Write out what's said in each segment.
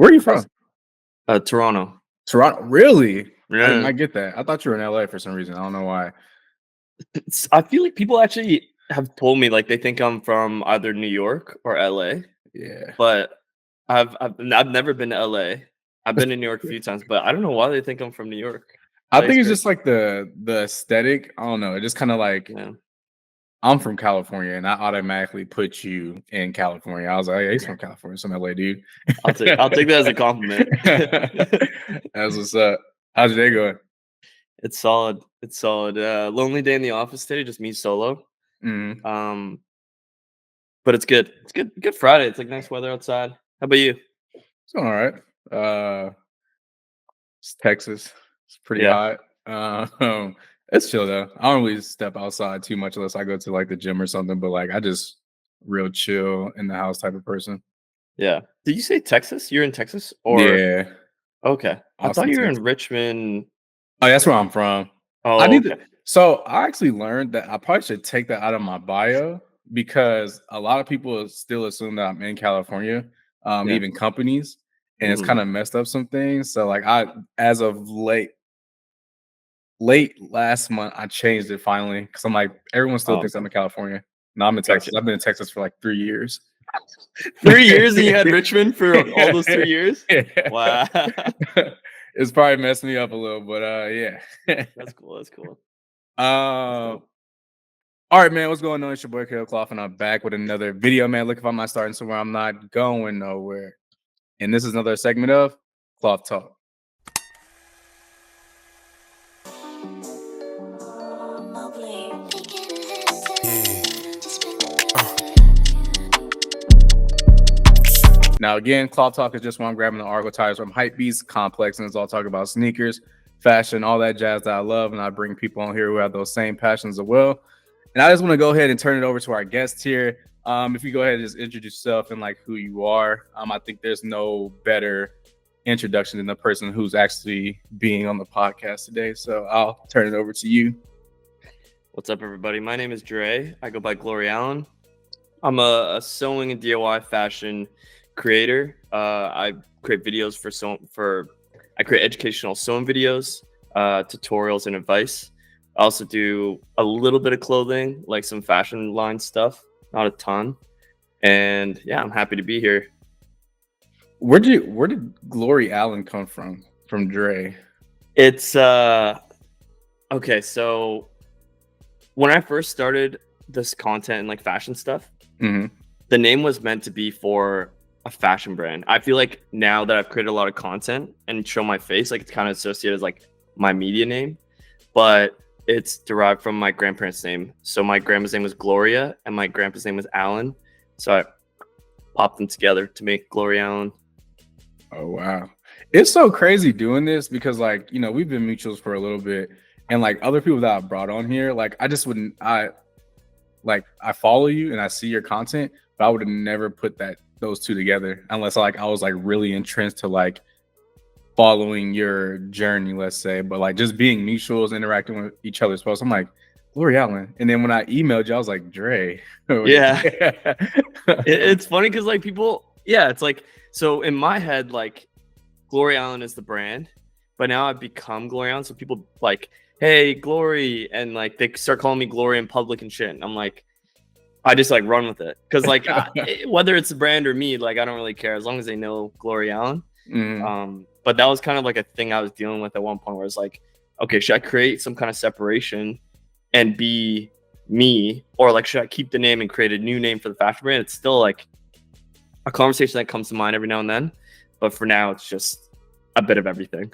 Where are you from? Toronto. Toronto? Really? I did Yeah. not get that. I thought you were in LA for some reason. I don't know why. I feel like people actually have told me like they think I'm from either New York or LA, Yeah. but I've never been to LA. I've been to New York a few times, but I don't know why they think I'm from New York. I LA's think it's great. just like the aesthetic. I don't know. It just kind of like Yeah. I'm from California, and I automatically put you in California. I was like, yeah, he's from California, some LA dude. I'll take that as a compliment. That's what's up. How's your day going? It's solid. It's solid. Lonely day in the office today, just me solo. Mhm. But it's good. It's good. Good Friday. It's like nice weather outside. How about you? It's all right. It's Texas. It's pretty Yeah. hot. It's chill though. I don't really step outside too much unless I go to like the gym or something. But like, I just real chill in the house type of person. Yeah. Did you say Texas? You're in Texas? Or Yeah, okay. I thought Austin, you were Texas. in Richmond. Oh, that's where I'm from. I Oh, need to. okay. So I actually learned that I probably should take that out of my bio because a lot of people still assume that I'm in California, Yeah. even companies, and it's Mhm. kind of messed up some things. So like as of late last month, I changed it finally because I'm like everyone still Oh, thinks I'm okay. in California. No, I'm in Texas. Gotcha. I've been in Texas for like 3 years. 3 years and you had Richmond for all those 3 years? Wow. It's probably messed me up a little, but yeah. That's cool. That's cool. That's Um, dope. all right, man. What's going on? It's your boy Kloth, and I'm back with another video, man. Look, if I'm not starting somewhere, I'm not going nowhere. And this is another segment of Kloth Talk. Now, again, Kloth Talk is just when I'm grabbing the article titles from Hypebeast, Complex, and it's all talk about sneakers, fashion, all that jazz that I love. And I bring people on here who have those same passions as well. And I just want to go ahead and turn it over to our guest here. If you go ahead and just introduce yourself and like who you are, I think there's no better introduction than the person who's actually being on the podcast today. So I'll turn it over to you. What's up, everybody? My name is Dre. I go by Glory Allan. I'm a sewing and DIY fashion creator. I create videos I create educational sewing videos, tutorials, and advice. I also do a little bit of clothing, like some fashion line stuff, not a ton. And yeah, I'm happy to be here. Where did Glory Allan come from? From Dre? It's okay, so when I first started this content and like fashion stuff, the name was meant to be for a fashion brand. I feel like now that I've created a lot of content and show my face, like it's kind of associated as like my media name, but it's derived from my grandparents' name. So my grandma's name was Gloria and my grandpa's name was Allan. So I popped them together to make Glory Allan. Oh, wow. It's so crazy doing this because like, we've been mutuals for a little bit and like other people that I brought on here, like I follow you and I see your content, but I would have never put those two together unless I was like really entrenched to like following your journey, let's say. But like just being mutuals, interacting with each other's posts, I'm like, Glory Allan. And then when I emailed you, I was like, Dre. Yeah. It's funny because like people, yeah, it's like, so in my head, like Glory Allan is the brand, but now I've become Glory Allan. So people like, hey, Glory, and like they start calling me Glory in public and shit. And I'm like, I just like run with it because like whether it's the brand or me, like I don't really care as long as they know Glory Allan. But that was kind of like a thing I was dealing with at one point where it's like, okay, should I create some kind of separation and be me, or like should I keep the name and create a new name for the fashion brand? It's still like a conversation that comes to mind every now and then, but for now it's just a bit of everything.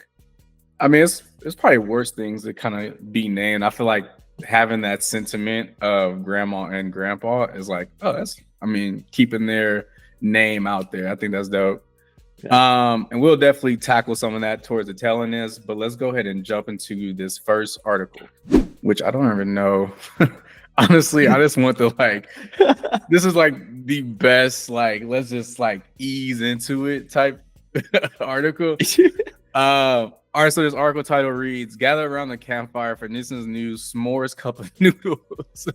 I mean, it's probably worse things that kind of be named. I feel like having that sentiment of grandma and grandpa is like, oh, keeping their name out there. I think that's dope. Yeah. And we'll definitely tackle some of that towards the tail end of this, but let's go ahead and jump into this first article, which I don't even know. Honestly, I just want to like, this is like the best, like, let's just like ease into it type article. All right, so this article title reads, "Gather around the campfire for Nissin's new S'mores cup of noodles."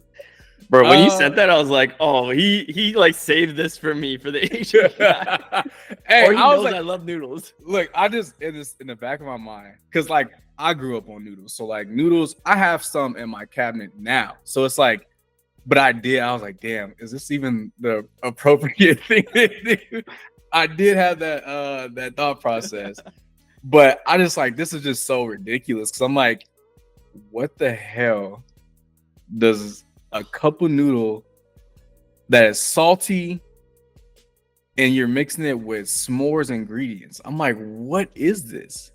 Bro, when you said that, I was like, oh, he like saved this for me for the Asian guy. Hey, Or he I was knows like, I love noodles. look, I just it is in the back of my mind because like I grew up on noodles, so like noodles, I have some in my cabinet now, so it's like, but I was like, damn, is this even the appropriate thing to do? I did have that thought process, but I just like this is just so ridiculous because I'm like, what the hell does a cup of noodle that is salty and you're mixing it with s'mores ingredients? I'm like, what is this?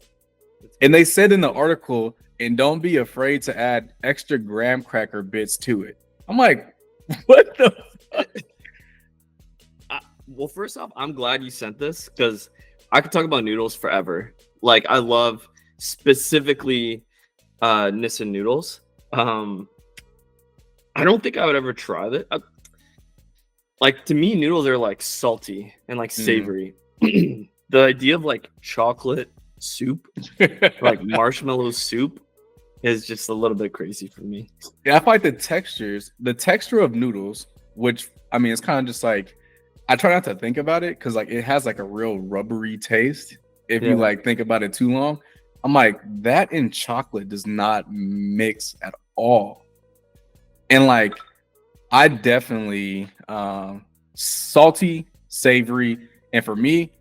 And they said in the article, and don't be afraid to add extra graham cracker bits to it. I'm like, what the fuck? Well, first off, I'm glad you sent this because I could talk about noodles forever. Like, I love specifically Nissin Noodles. I don't think I would ever try that. Like, to me, noodles are like salty and like savory. The idea of like chocolate soup, like marshmallow soup, is just a little bit crazy for me. Yeah, I find the texture of noodles, which I mean, it's kind of just like, I try not to think about it because like it has like a real rubbery taste. If you like think about it too long, I'm like, that and chocolate does not mix at all. And like, I definitely salty, savory, and for me,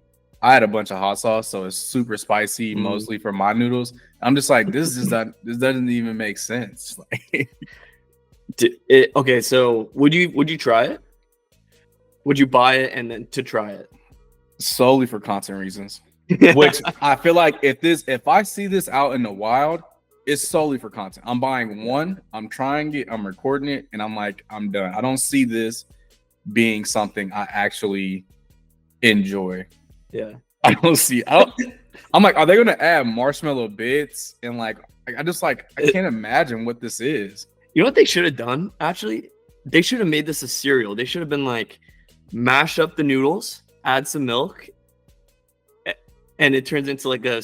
I had a bunch of hot sauce, so it's super spicy, mostly for my noodles. I'm just like, this doesn't even make sense. Like, okay, so would you try it? Would you buy it and then to try it? Solely for content reasons. Which I feel like if I see this out in the wild, it's solely for content. I'm buying one, I'm trying it, I'm recording it, and I'm like, I'm done. I don't see this being something I actually enjoy. Yeah. I'm like, are they gonna add marshmallow bits? And like I can't imagine what this is. You know what they should have done? Actually, they should have made this a cereal. They should have been like, mash up the noodles, add some milk, and it turns into like a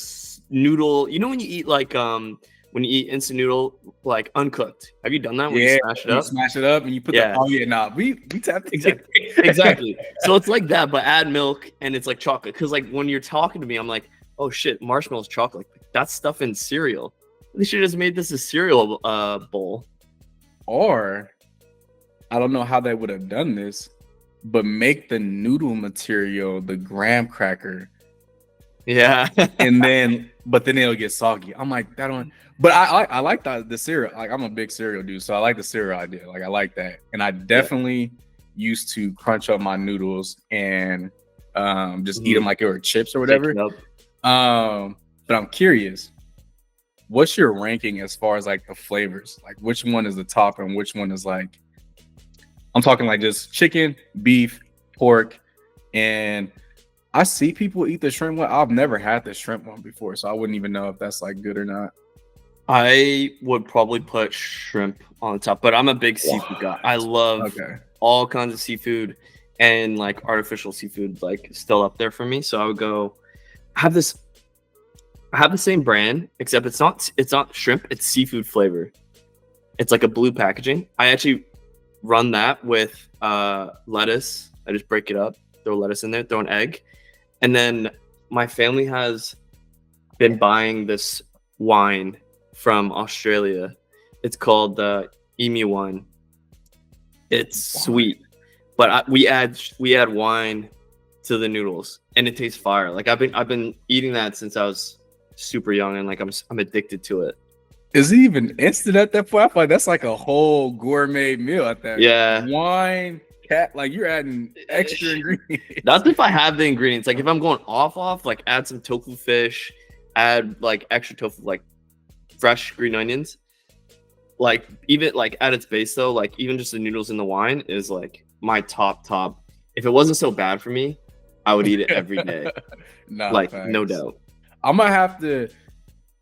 noodle. You know when you eat like when you eat instant noodle like uncooked? Have you done that? When you smash it up? Smash it up and you put we tapped exactly. So it's like that, but add milk and it's like chocolate. Because like when you're talking to me, I'm like, oh shit, marshmallows, chocolate. That's stuff in cereal. They should have just made this a cereal bowl. Or I don't know how they would have done this, but make the noodle material the graham cracker. Yeah. and then it'll get soggy. I'm like, that don't. But I like the cereal. Like, I'm a big cereal dude, so I like the cereal idea. Like, I like that. And I definitely used to crunch up my noodles and just eat them like they were chips or whatever. But I'm curious, what's your ranking as far as like the flavors? Like, which one is the top and which one is like, I'm talking like just chicken, beef, pork, and I see people eat the shrimp one. I've never had the shrimp one before, so I wouldn't even know if that's like good or not. I would probably put shrimp on the top, but I'm a big seafood guy. I love all kinds of seafood, and like artificial seafood, like still up there for me. So I would go. I have the same brand, except it's not shrimp. It's seafood flavor. It's like a blue packaging. I actually run that with lettuce. I just break it up, throw lettuce in there, throw an egg, and then my family has been buying this wine from Australia. It's called emu wine. It's sweet, but we add wine to the noodles, and it tastes fire. Like I've been eating that since I was super young, and like I'm addicted to it. Is it even instant at that point? I feel like that's like a whole gourmet meal at that. Yeah, wine, like you're adding extra ingredients. That's if I have the ingredients. Like if I'm going off, like add some tofu fish, add like extra tofu, like fresh green onions. Like even like at its base though, like even just the noodles in the wine is like my top. If it wasn't so bad for me, I would eat it every day. No doubt. I'm gonna have to,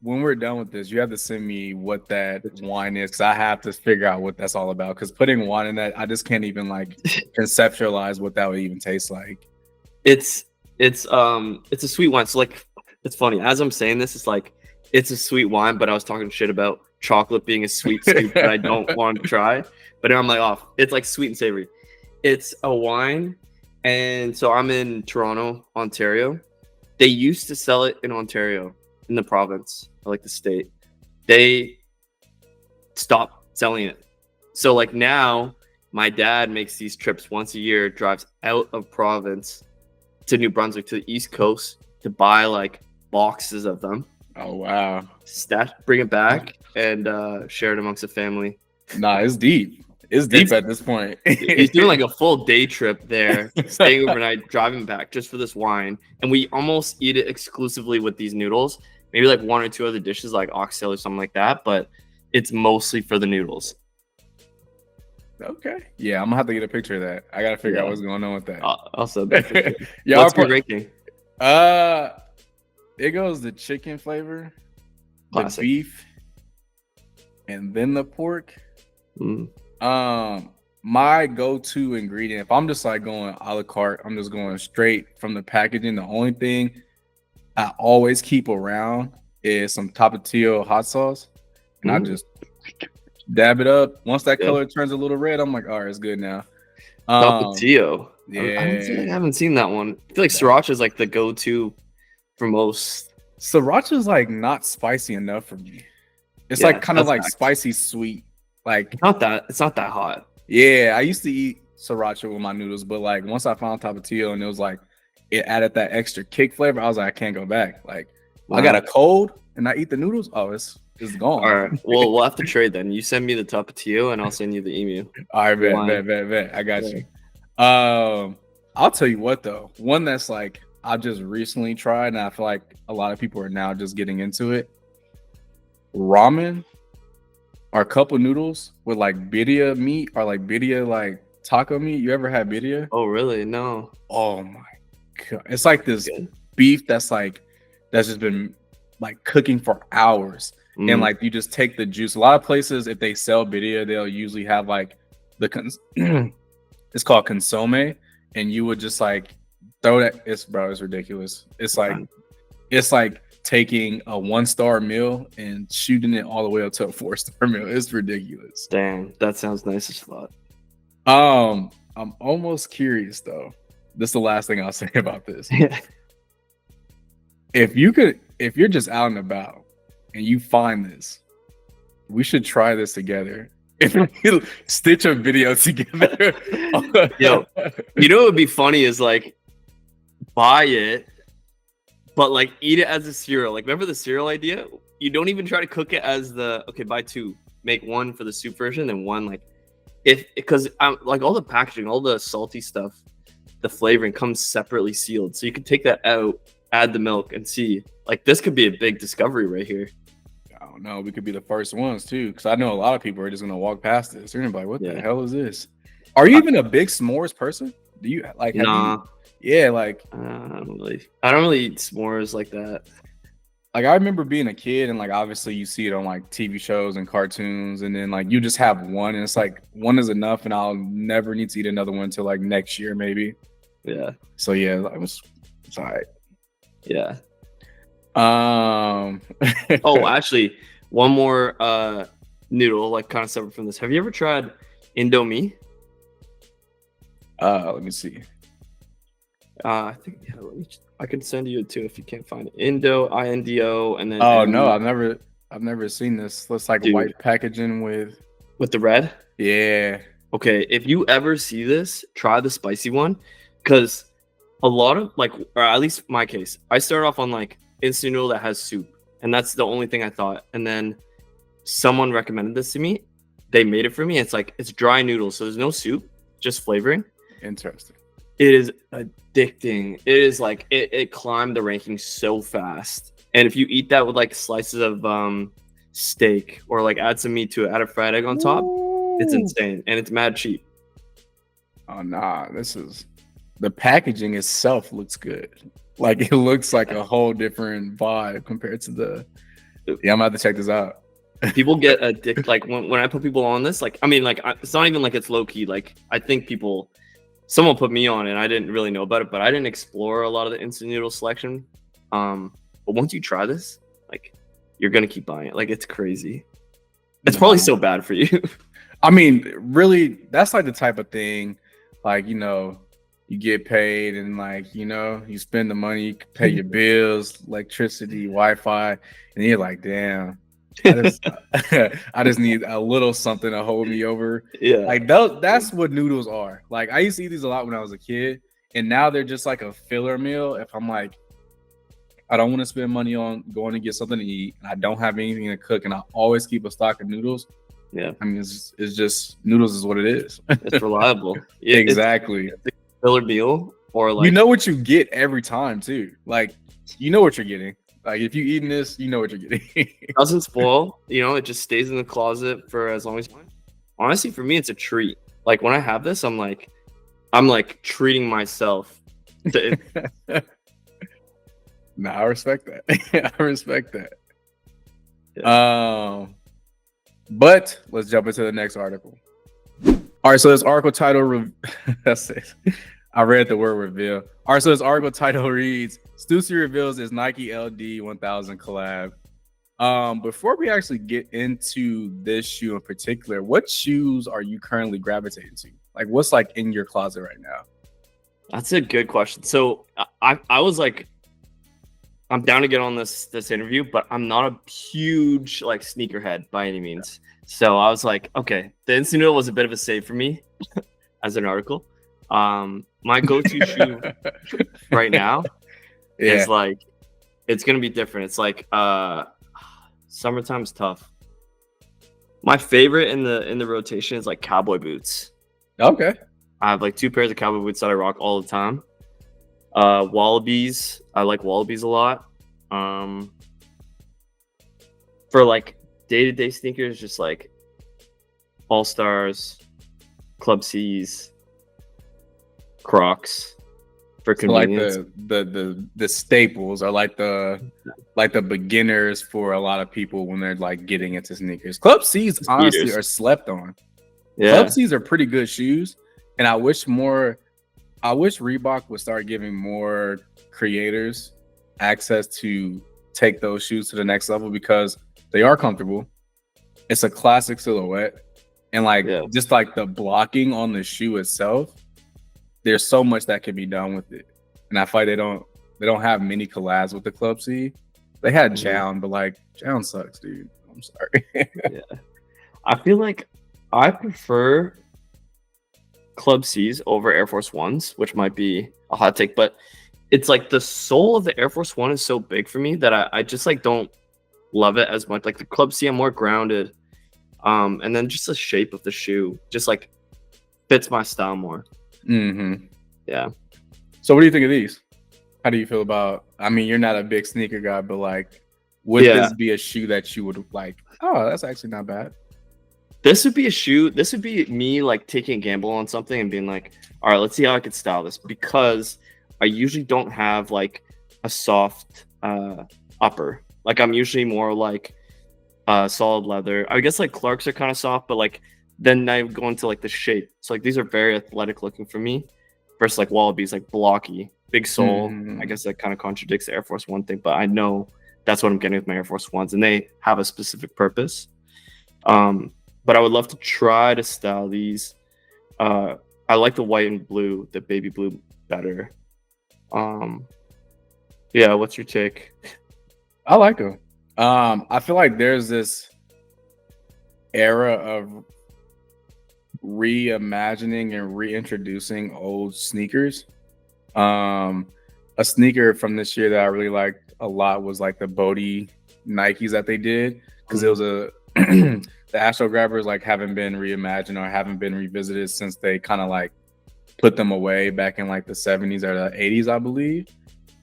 when we're done with this, you have to send me what that wine is, because I have to figure out what that's all about. Because putting wine in that, I just can't even like conceptualize what that would even taste like. It's a sweet wine. So like, it's funny as I'm saying this, it's like it's a sweet wine, but I was talking shit about chocolate being a sweet soup that I don't want to try. But now I'm like, oh, it's like sweet and savory. It's a wine, and so I'm in Toronto, Ontario. They used to sell it in Ontario, in the province, or like the state. They stopped selling it. So like now, my dad makes these trips once a year, drives out of province to New Brunswick, to the East Coast, to buy like boxes of them. Oh wow! Bring it back, and share it amongst the family. Nah, it's deep. It's deep at this point. He's doing like a full day trip there, staying overnight, driving back just for this wine. And we almost eat it exclusively with these noodles. Maybe like one or two other dishes like oxtail or something like that, but it's mostly for the noodles. Okay. Yeah, I'm gonna have to get a picture of that. I gotta figure out what's going on with that. I'll send that picture. Yeah, what's your ranking? It goes the chicken flavor, Classic. the beef, and then the pork. My go-to ingredient, if I'm just like going a la carte, I'm just going straight from the packaging. The only thing I always keep around is some Tapatio hot sauce, and I just dab it up. Once that color turns a little red, I'm like, all right, it's good now. Tapatio. Yeah, I haven't seen that one. I feel like sriracha is like the go-to for most. Sriracha is like not spicy enough for me. It's like kind of like spicy sweet. Like it's not that hot. Yeah, I used to eat sriracha with my noodles, but like once I found Tapatio and it was like it added that extra kick flavor, I was like, I can't go back. Like I got a cold and I eat the noodles. Oh, it's gone. All right. Well, we'll have to trade then. You send me the Tapatio and I'll send you the emu. All right, bet. I got you. I'll tell you what though, one that's like I just recently tried and I feel like a lot of people are now just getting into it. Ramen or cup of noodles with like birria meat or like birria like taco meat. You ever had birria? Oh, really? No. Oh my god, it's like this beef that's just been like cooking for hours, and like you just take the juice. A lot of places, if they sell birria, they'll usually have like it's called consomme, and you would just like throw that. It's ridiculous. It's like taking a 1-star meal and shooting it all the way up to a 4-star meal. It's ridiculous. Damn, that sounds nice as fuck. I'm almost curious though. This is the last thing I'll say about this. If you're just out and about and you find this, we should try this together. If we stitch a video together. Yo, you know what would be funny is like buy it, but like eat it as a cereal. Like remember the cereal idea? You don't even try to cook it as buy two. Make one for the soup version and one like because like all the packaging, all the salty stuff, the flavoring comes separately sealed. So you can take that out, add the milk, and see. Like this could be a big discovery right here. I don't know. We could be the first ones too, because I know a lot of people are just gonna walk past this. They're gonna be like, "What the hell is this?" Are you even a big s'mores person? Do you like? Nah. Like I don't really eat s'mores like that. Like I remember being a kid and like obviously you see it on like TV shows and cartoons, and then like you just have one and it's like one is enough and I'll never need to eat another one until like next year maybe. Yeah. So yeah, it's all right. Yeah. Oh, actually, one more noodle, like kind of separate from this. Have you ever tried Indomie? Let me see. I think I can send you it too if you can't find it. Indo, and then. Oh no, I've never seen this. Looks like white packaging with the red. Yeah. Okay, if you ever see this, try the spicy one, because a lot of like, or at least my case, I started off on like instant noodle that has soup, and that's the only thing I thought. And then someone recommended this to me. They made it for me. It's like it's dry noodles, so there's no soup, just flavoring. Interesting. It is addicting. It is like it climbed the rankings so fast. And if you eat that with like slices of steak or like add some meat to it, add a fried egg on top, it's insane and it's mad cheap. Oh nah, the packaging itself looks good. Like it looks like a whole different vibe compared to I'm gonna have to check this out. People get addicted. Like when I put people on this, like I mean, like it's not even like it's low key. Like I think someone put me on it. And I didn't really know about it, but I didn't explore a lot of the instant noodle selection. But once you try this, like you're gonna keep buying it. Like it's crazy. It's probably so bad for you. I mean, really, that's like the type of thing, like, you know, you get paid and like, you know, you spend the money, you can pay your bills, electricity, Wi-Fi, and you're like, damn, I just I just need a little something to hold me over. Yeah. Like that's what noodles are. Like I used to eat these a lot when I was a kid, and now they're just like a filler meal. If I'm like, I don't want to spend money on going to get something to eat, and I don't have anything to cook, and I always keep a stock of noodles. Yeah. I mean, it's just noodles is what it is. It's reliable. Exactly. It's a filler meal, or like you know what you get every time too. Like you know what you're getting. Like if you eating this, you know what you're getting. doesn't spoil. You know, it just stays in the closet for as long as you want. Honestly, for me, it's a treat. Like when I have this, I'm like treating myself. Nah, I respect that. I respect that. Yeah. But let's jump into the next article. All right, so this article title that's it. I read the word reveal. All right, so this article title reads STÜSSY reveals his Nike LD 1000 collab. Before we actually get into this shoe in particular, what shoes are you currently gravitating to? Like what's like in your closet right now? That's a good question. So I was like, I'm down to get on this interview, but I'm not a huge like sneakerhead by any means. So I was like, okay, the Instant Noodle was a bit of a save for me as an article. My go-to shoe right now is like, it's gonna be different. It's like summertime's tough. My favorite in the rotation is like cowboy boots. Okay. I have like 2 pairs of cowboy boots that I rock all the time. Wallabies. I like Wallabies a lot. For like day-to-day sneakers, just like All Stars, Club C's, Crocs. For convenience. So like the staples are like the beginners for a lot of people when they're like getting into sneakers. Club C's honestly are slept on. Yeah. Club C's are pretty good shoes, and I wish Reebok would start giving more creators access to take those shoes to the next level because they are comfortable. It's a classic silhouette, and like just like the blocking on the shoe itself, there's so much that can be done with it. And I feel like they don't have many collabs with the Club C. They had Jown, but like Jown sucks, dude. I'm sorry. Yeah. I feel like I prefer Club C's over Air Force Ones, which might be a hot take, but it's like the sole of the Air Force One is so big for me that I just like don't love it as much. Like the Club C, I'm more grounded. And then just the shape of the shoe just like fits my style more. Mm-hmm. Yeah. So what do you think of these? How do you feel about, I mean, you're not a big sneaker guy, but like, would this be a shoe that you would like, oh, that's actually not bad? This would be a shoe. This would be me like taking a gamble on something and being like, all right, let's see how I could style this, because I usually don't have like a soft upper. Like I'm usually more like solid leather. I guess like Clarks are kind of soft, but like then I go into like the shape. So like these are very athletic looking for me versus like Wallabies, like blocky, big sole. I guess that kind of contradicts the Air Force One thing, but I know that's what I'm getting with my Air Force Ones, and they have a specific purpose. But I would love to try to style these. I like the white and blue, the baby blue better. Yeah, what's your take? I like them. I feel like there's this era of reimagining and reintroducing old sneakers. A sneaker from this year that I really liked a lot was like the Bodie Nikes that they did, because it was a the Astro Grabbers like haven't been reimagined or haven't been revisited since they kind of like put them away back in like the 70s or the 80s, I believe.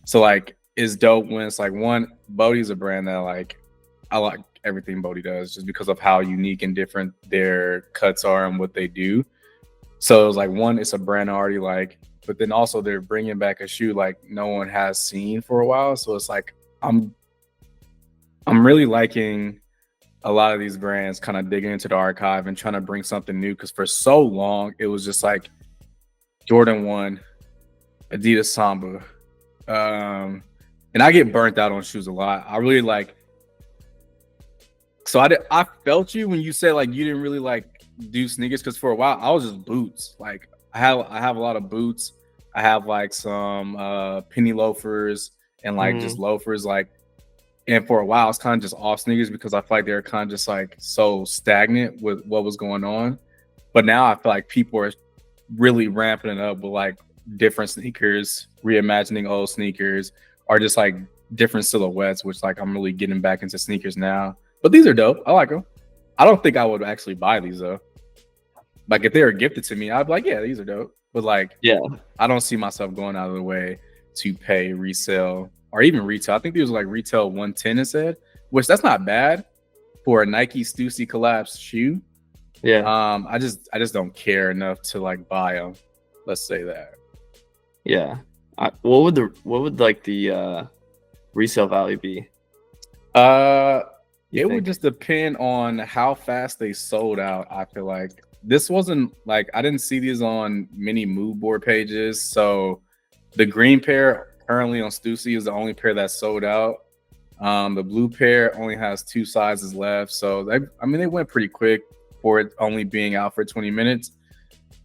So like it's dope when it's like, one, Bodie's a brand that like I like everything Bodie does just because of how unique and different their cuts are and what they do. So it was like, one, it's a brand I already like, but then also they're bringing back a shoe like no one has seen for a while. So it's like I'm really liking a lot of these brands kind of digging into the archive and trying to bring something new, because for so long it was just like Jordan 1, Adidas Samba, and I get burnt out on shoes a lot. I really like, so I felt you when you said like you didn't really like do sneakers because for a while I was just boots. Like I have a lot of boots. I have like some penny loafers and like just loafers. Like, and for a while I was kind of just off sneakers because I feel like they're kind of just like so stagnant with what was going on. But now I feel like people are really ramping it up with like different sneakers, reimagining old sneakers, or just like different silhouettes, which like I'm really getting back into sneakers now. But these are dope. I like them. I don't think I would actually buy these though. Like if they were gifted to me, I'd be like, yeah, these are dope. But like, yeah, I don't see myself going out of the way to pay resale or even retail. I think these were like retail 110 it said, which that's not bad for a Nike Stussy collapse shoe. Yeah. I just don't care enough to like buy them. Let's say that. Yeah. What would like the resale value be? It would just depend on how fast they sold out. I feel like this wasn't like I didn't see these on many mood board pages. So the green pair currently on Stussy is the only pair that's sold out. The blue pair only has 2 sizes left. So they went pretty quick for it only being out for 20 minutes.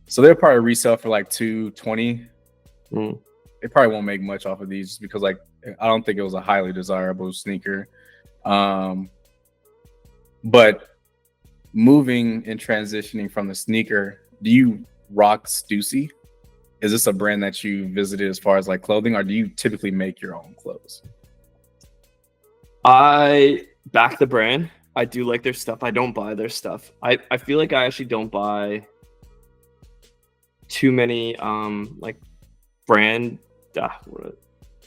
So they'll probably resell for like $220. They probably won't make much off of these just because like I don't think it was a highly desirable sneaker. But moving and transitioning from the sneaker, do you rock Stussy? Is this a brand that you visited as far as like clothing, or do you typically make your own clothes? I back the brand. I do like their stuff. I don't buy their stuff. I feel like I actually don't buy too many like brand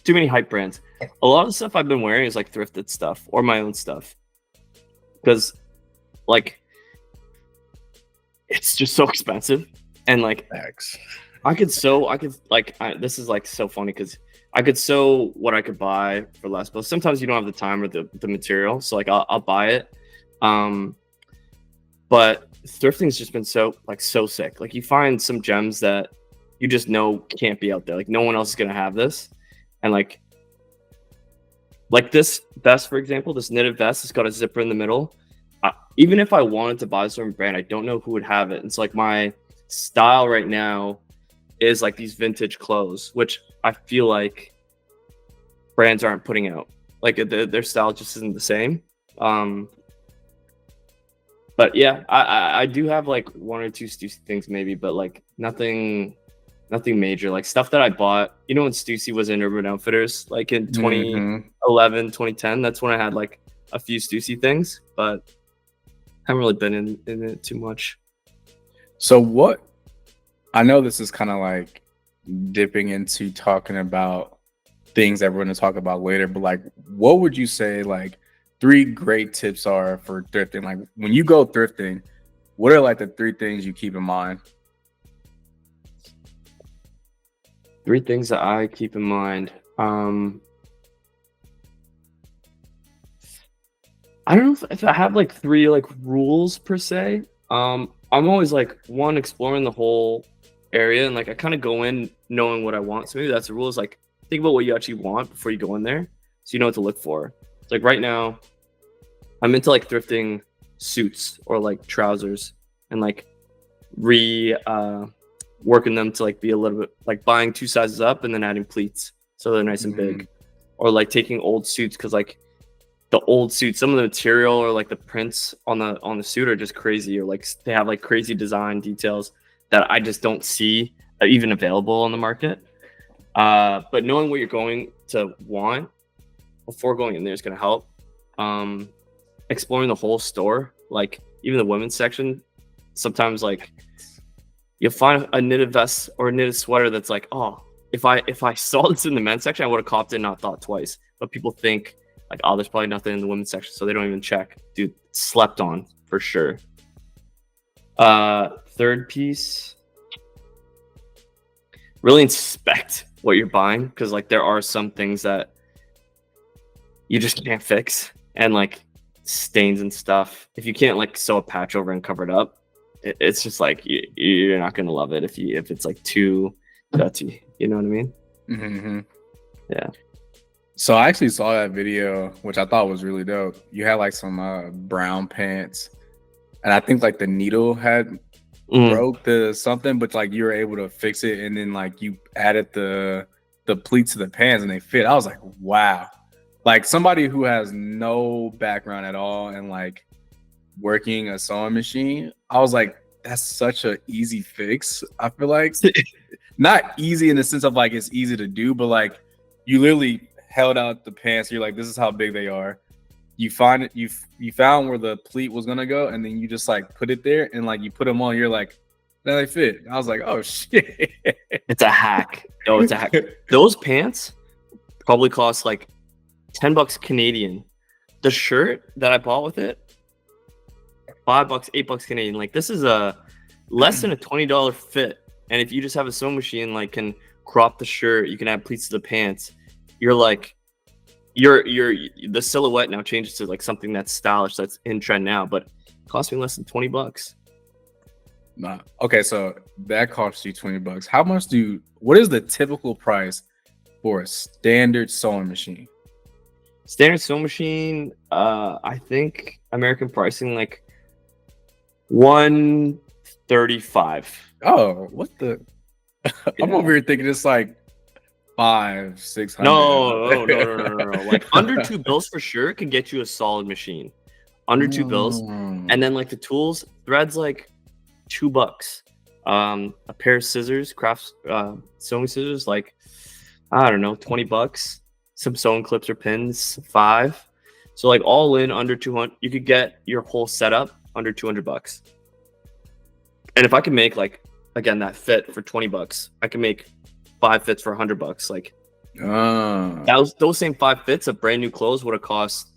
too many hype brands. A lot of the stuff I've been wearing is like thrifted stuff or my own stuff because like it's just so expensive and like X. This is like so funny because I could sew what I could buy for less, but sometimes you don't have the time or the material, so like I'll buy it. But thrifting's just been so sick. Like you find some gems that you just know can't be out there. Like no one else is gonna have this, and like this vest, for example, this knitted vest, it's got a zipper in the middle. Even if I wanted to buy a certain brand, I don't know who would have it. It's like my style right now is like these vintage clothes, which I feel like brands aren't putting out. Like their style just isn't the same. But yeah, I do have like 1 or 2 Stussy things maybe, but like nothing major. Like stuff that I bought, you know, when Stussy was in Urban Outfitters, like in 2011, 2010, that's when I had like a few Stussy things, but I haven't really been in it too much. So I know this is kind of like dipping into talking about things that we're going to talk about later, but like, what would you say like 3 great tips are for thrifting? Like when you go thrifting, what are like the 3 things you keep in mind? 3 things that I keep in mind. I don't know if I have like 3 like rules per se. I'm always like exploring the whole area, and like I kind of go in knowing what I want. So maybe that's the rule, is like think about what you actually want before you go in there, so you know what to look for. It's like right now I'm into like thrifting suits or like trousers and like working them to like be a little bit like buying 2 sizes up and then adding pleats so they're nice and big, or like taking old suits because like the old suits, some of the material or like the prints on the suit are just crazy, or like they have like crazy design details that I just don't see even available on the market. But knowing what you're going to want before going in there is going to help. Exploring the whole store, like even the women's section, sometimes like you'll find a knitted vest or a knitted sweater that's like, oh, if I saw this in the men's section, I would have copped it and not thought twice. But people think like, oh, there's probably nothing in the women's section, so they don't even check. Dude, slept on for sure. 3rd piece, really inspect what you're buying, because like there are some things that you just can't fix, and like stains and stuff. If you can't like sew a patch over and cover it up, it's just like you're not gonna love it if it's like too dirty. You know what I mean? Yeah. So I actually saw that video, which I thought was really dope. You had like some brown pants. and I think like the needle had broke the something, but like you were able to fix it, and then like you added the pleats to the pants and they fit. I was like, wow. Like somebody who has no background at all and like working a sewing machine, I was like, that's such an easy fix. I feel like not easy in the sense of like it's easy to do, but like you literally held out the pants. You're like, this is how big they are. You find it, you found where the pleat was gonna go, and then you just like put it there and like you put them on. You're like, now they fit. I was like, oh shit. It's a hack. No, it's a hack. Those pants probably cost like $10 Canadian. The shirt that I bought with it, $5, $8 Canadian. Like this is a less than a $20 fit. And if you just have a sewing machine, like can crop the shirt, you can add pleats to the pants. You're like, the silhouette now changes to like something that's stylish, that's in trend now, but it cost me less than $20. Nah. Okay, so that costs you $20. How much what is the typical price for a standard sewing machine? Standard sewing machine, I think American pricing like $135. Oh, what the? I'm over here thinking it's like $500-$600. No. Like under $2 for sure can get you a solid machine. Under $2, and then like the tools, threads like $2. A pair of scissors, crafts, sewing scissors, like I don't know, $20. Some sewing clips or pins, $5. So like all in under 200, you could get your whole setup under $200. And if I can make like again that fit for $20, I can make 5 fits for $100. Like those same 5 fits of brand new clothes would have cost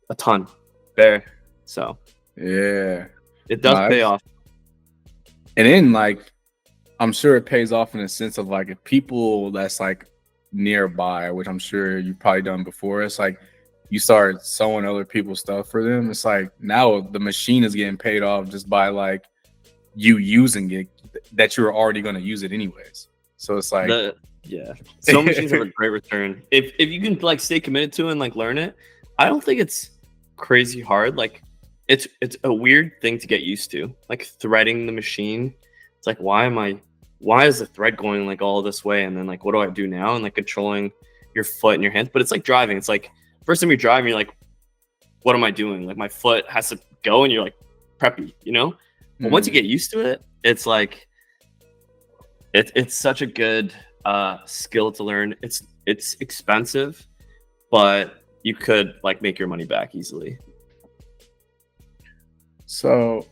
a ton. Bare. So yeah, it does pay off. And then like I'm sure it pays off in the sense of like if people that's like nearby, which I'm sure you've probably done before, it's like you start sewing other people's stuff for them. It's like now the machine is getting paid off just by like you using it, that you're already going to use it anyways. So it's like sewing machines have a great return if you can like stay committed to it and like learn it. I don't think it's crazy hard. Like it's a weird thing to get used to, like threading the machine. It's like why is the thread going like all this way, and then like what do I do now, and like controlling your foot and your hands. But it's like driving. It's like first time you're driving, you're like, what am I doing? Like my foot has to go, and you're like preppy, you know. But once you get used to it, it's like it's such a good skill to learn. It's expensive, but you could like make your money back easily. So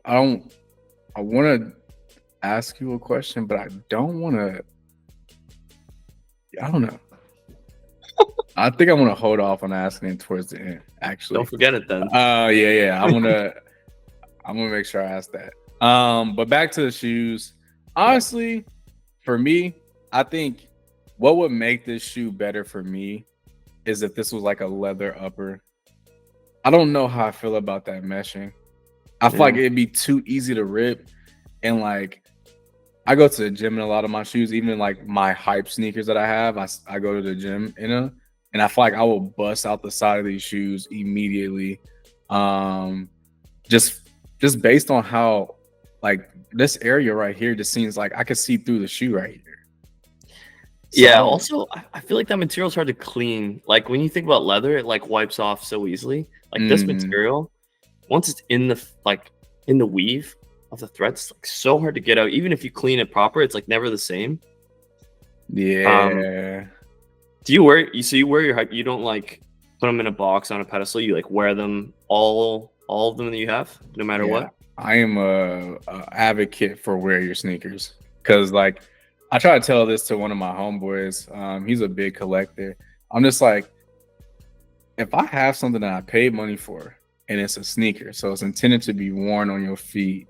I want to ask you a question, but I don't want to. I don't know. I think I'm gonna hold off on asking it towards the end. Actually, don't forget it then. Yeah. I'm gonna make sure I ask that. But back to the shoes. Honestly, for me, I think what would make this shoe better for me is if this was like a leather upper. I don't know how I feel about that meshing. I feel like it'd be too easy to rip, and like I go to the gym in a lot of my shoes, even like my hype sneakers that I have. I go to the gym and I feel like I will bust out the side of these shoes immediately. Just based on how like this area right here just seems like I could see through the shoe right here. So, yeah. Also, I feel like that material is hard to clean. Like when you think about leather, it like wipes off so easily. Like this material, once it's in the weave of the threads, it's like so hard to get out. Even if you clean it proper, it's like never the same. Yeah. Do you wear your hype? You don't like put them in a box on a pedestal. You like wear them all of them that you have, no matter what. I am a advocate for wear your sneakers, because like I try to tell this to one of my homeboys. He's a big collector. I'm just like, if I have something that I paid money for and it's a sneaker, so it's intended to be worn on your feet,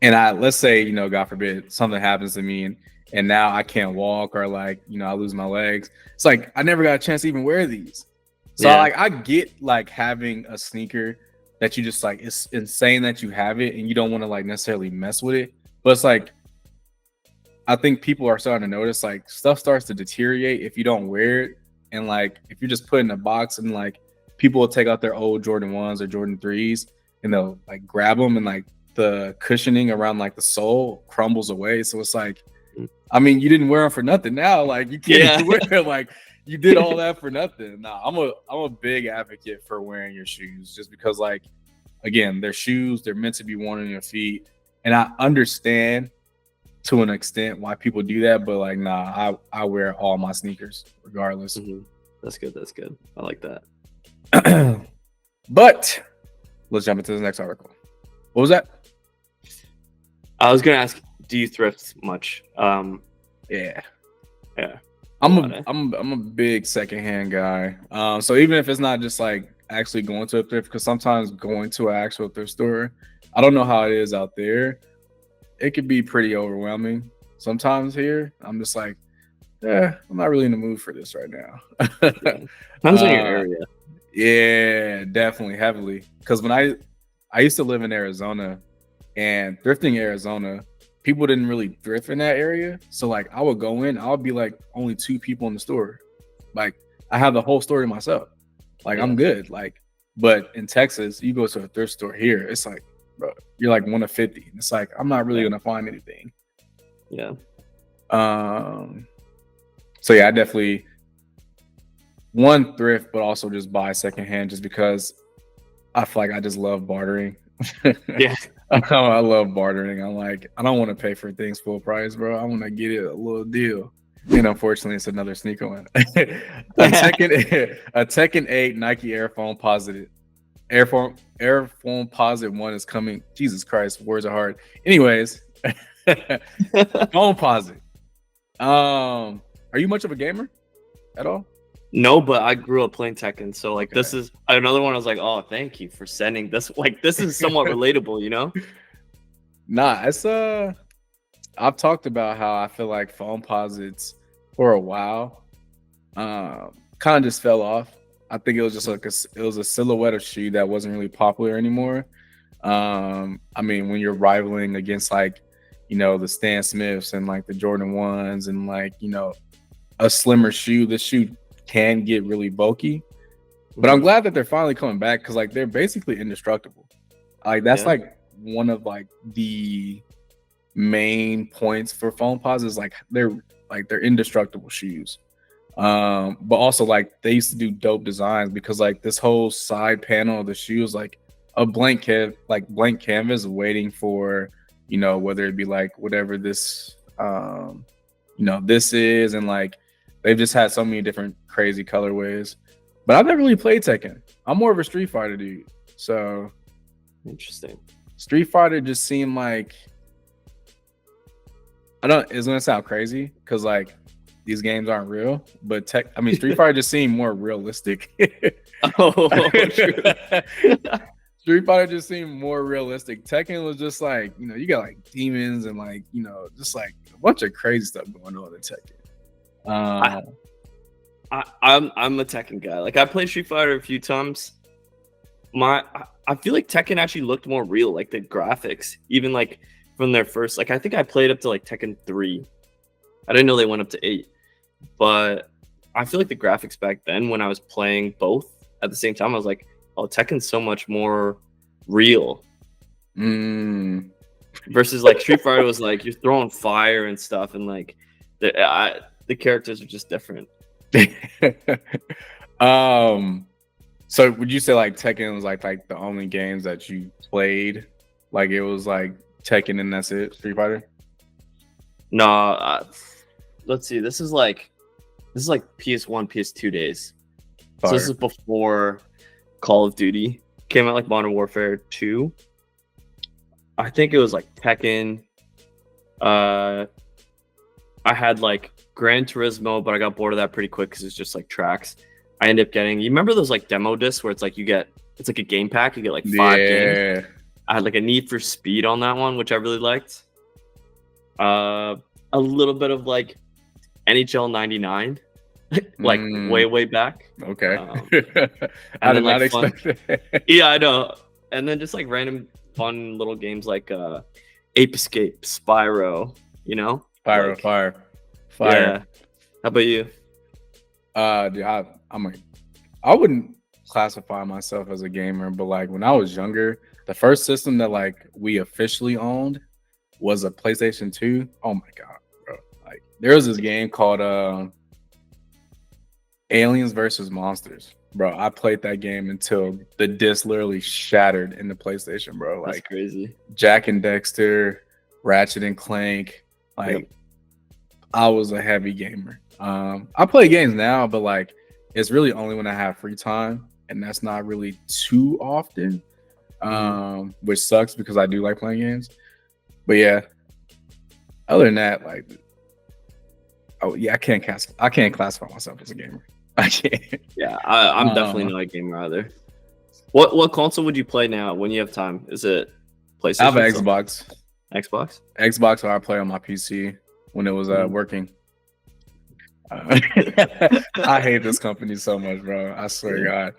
and let's say, you know, God forbid something happens to me and now I can't walk, or like, you know, I lose my legs. It's like I never got a chance to even wear these. So like I get like having a sneaker that you just like, it's insane that you have it and you don't want to like necessarily mess with it. But it's like, I think people are starting to notice like stuff starts to deteriorate if you don't wear it. And like if you're just put in a box and like people will take out their old Jordan 1s or Jordan 3s and they'll like grab them and like the cushioning around like the sole crumbles away. So it's like, I mean, you didn't wear them for nothing. Now, like you can't even wear like you did all that for nothing. Nah, I'm a big advocate for wearing your shoes just because, like, again, they're shoes. They're meant to be worn on your feet, and I understand to an extent why people do that. But like, nah, I wear all my sneakers regardless. That's good. That's good. I like that. But let's jump into the next article. What was that? I was gonna ask, do you thrift much? Yeah. I'm a big secondhand guy. So even if it's not just like actually going to a thrift, because sometimes going to an actual thrift store, I don't know how it is out there. It could be pretty overwhelming. Sometimes here, I'm just like, I'm not really in the mood for this right now. Depends on your area. Yeah, definitely heavily. Because when I used to live in Arizona, and thrifting Arizona, people didn't really thrift in that area. So like I would go in, I'll be like only 2 people in the store. Like I have the whole store to myself. Like I'm good. Like, but in Texas, you go to a thrift store here, it's like, bro, you're like 1 of 50. It's like I'm not really gonna find anything. Yeah. So yeah, I definitely one thrift, but also just buy secondhand just because I feel like I just love bartering. Yeah. I love bartering. I'm like, I don't want to pay for things full price, bro. I want to get it a little deal. And unfortunately, it's another sneaker one. a Tekken 8 Nike Air Foamposite 1 is coming. Jesus Christ, words are hard. Anyways, Foamposite. Are you much of a gamer at all? No, but I grew up playing Tekken, so like this is another one. I was like, oh, thank you for sending this. Like this is somewhat relatable, you know? Nah, it's I've talked about how I feel like Foamposites for a while kind of just fell off. I think it was just like it was a silhouette of shoe that wasn't really popular anymore. I mean, when you're rivaling against like, you know, the Stan Smiths and like the Jordan 1s and like, you know, a slimmer shoe, this shoe can get really bulky. But I'm glad that they're finally coming back because like they're basically indestructible. Like that's like one of like the main points for Foamposites. Like they're indestructible shoes. But also like they used to do dope designs because like this whole side panel of the shoe is like a blank canvas waiting for, you know, whether it be like whatever this you know, this is, and like they've just had so many different crazy colorways. But I've never really played Tekken. I'm more of a Street Fighter dude. So interesting. Street Fighter just seemed like, it's gonna sound crazy because like these games aren't real, but Street Fighter just seemed more realistic. True. Street Fighter just seemed more realistic. Tekken was just like, you know, you got like demons and like, you know, just like a bunch of crazy stuff going on in Tekken. I'm a Tekken guy. Like I played Street Fighter a few times. I feel like Tekken actually looked more real, like the graphics, even like from their first. Like I think I played up to like Tekken 3. I didn't know they went up to 8, but I feel like the graphics back then when I was playing both at the same time, I was like, oh, Tekken's so much more real. Versus like Street Fighter was like you're throwing fire and stuff, and like the characters are just different. So would you say like Tekken was like the only games that you played? Like it was like Tekken and that's it, Street Fighter? No, let's see. This is like PS1, PS2 days. Fire. So this is before Call of Duty came out, like Modern Warfare 2. I think it was like Tekken. I had like Gran Turismo, but I got bored of that pretty quick because it's just like tracks. I ended up getting, you remember those like demo discs where it's like it's like a game pack, you get like 5 games. I had like a Need for Speed on that one, which I really liked. A little bit of like NHL 99, like way back. Okay. I did not expect that. Yeah, I know. And then just like random fun little games like Ape Escape, Spyro, you know? Fire. Yeah. How about you? Dude, I wouldn't. classify myself as a gamer, but like when I was younger, the first system that like we officially owned was a PlayStation 2. Oh my god, bro. Like there was this game called Aliens versus Monsters. Bro, I played that game until the disc literally shattered in the PlayStation, bro. Like That's crazy. Jack and Dexter, Ratchet and Clank. Like Yep. I was a heavy gamer. I play games now, but like it's really only when I have free time, and that's not really too often. Which sucks because I do like playing games. But yeah, other than that, like, oh yeah, I can't classify myself as a gamer. I can't. Yeah, I'm definitely not a gamer either. What console would you play now when you have time? Is it PlayStation? I have an Xbox. Xbox? Xbox, or I play on my PC when it was working. I hate this company so much, bro. I swear to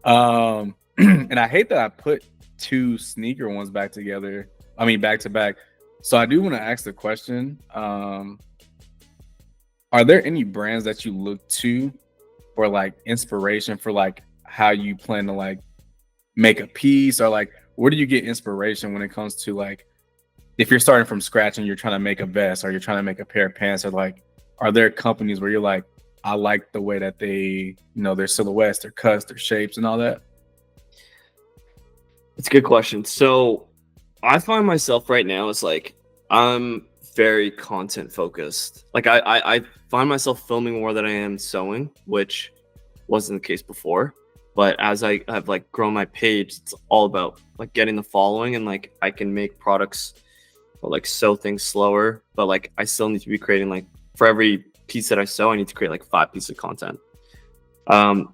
God. And I hate that I put two sneaker ones back together. I mean, back to back. So I do want to ask the question: are there any brands that you look to for like inspiration for like how you plan to like make a piece, or like where do you get inspiration when it comes to like if you're starting from scratch and you're trying to make a vest or you're trying to make a pair of pants, or like are there companies where you're like, I like the way that they, you know, their silhouettes, their cuts, their shapes and all that? It's a good question. So I find myself right now is like I'm very content focused. Like I find myself filming more than I am sewing, which wasn't the case before. But as I have like grown my page, it's all about like getting the following, and like I can make products or like sew things slower, but like I still need to be creating like for every piece that I sew, I need to create like 5 pieces of content.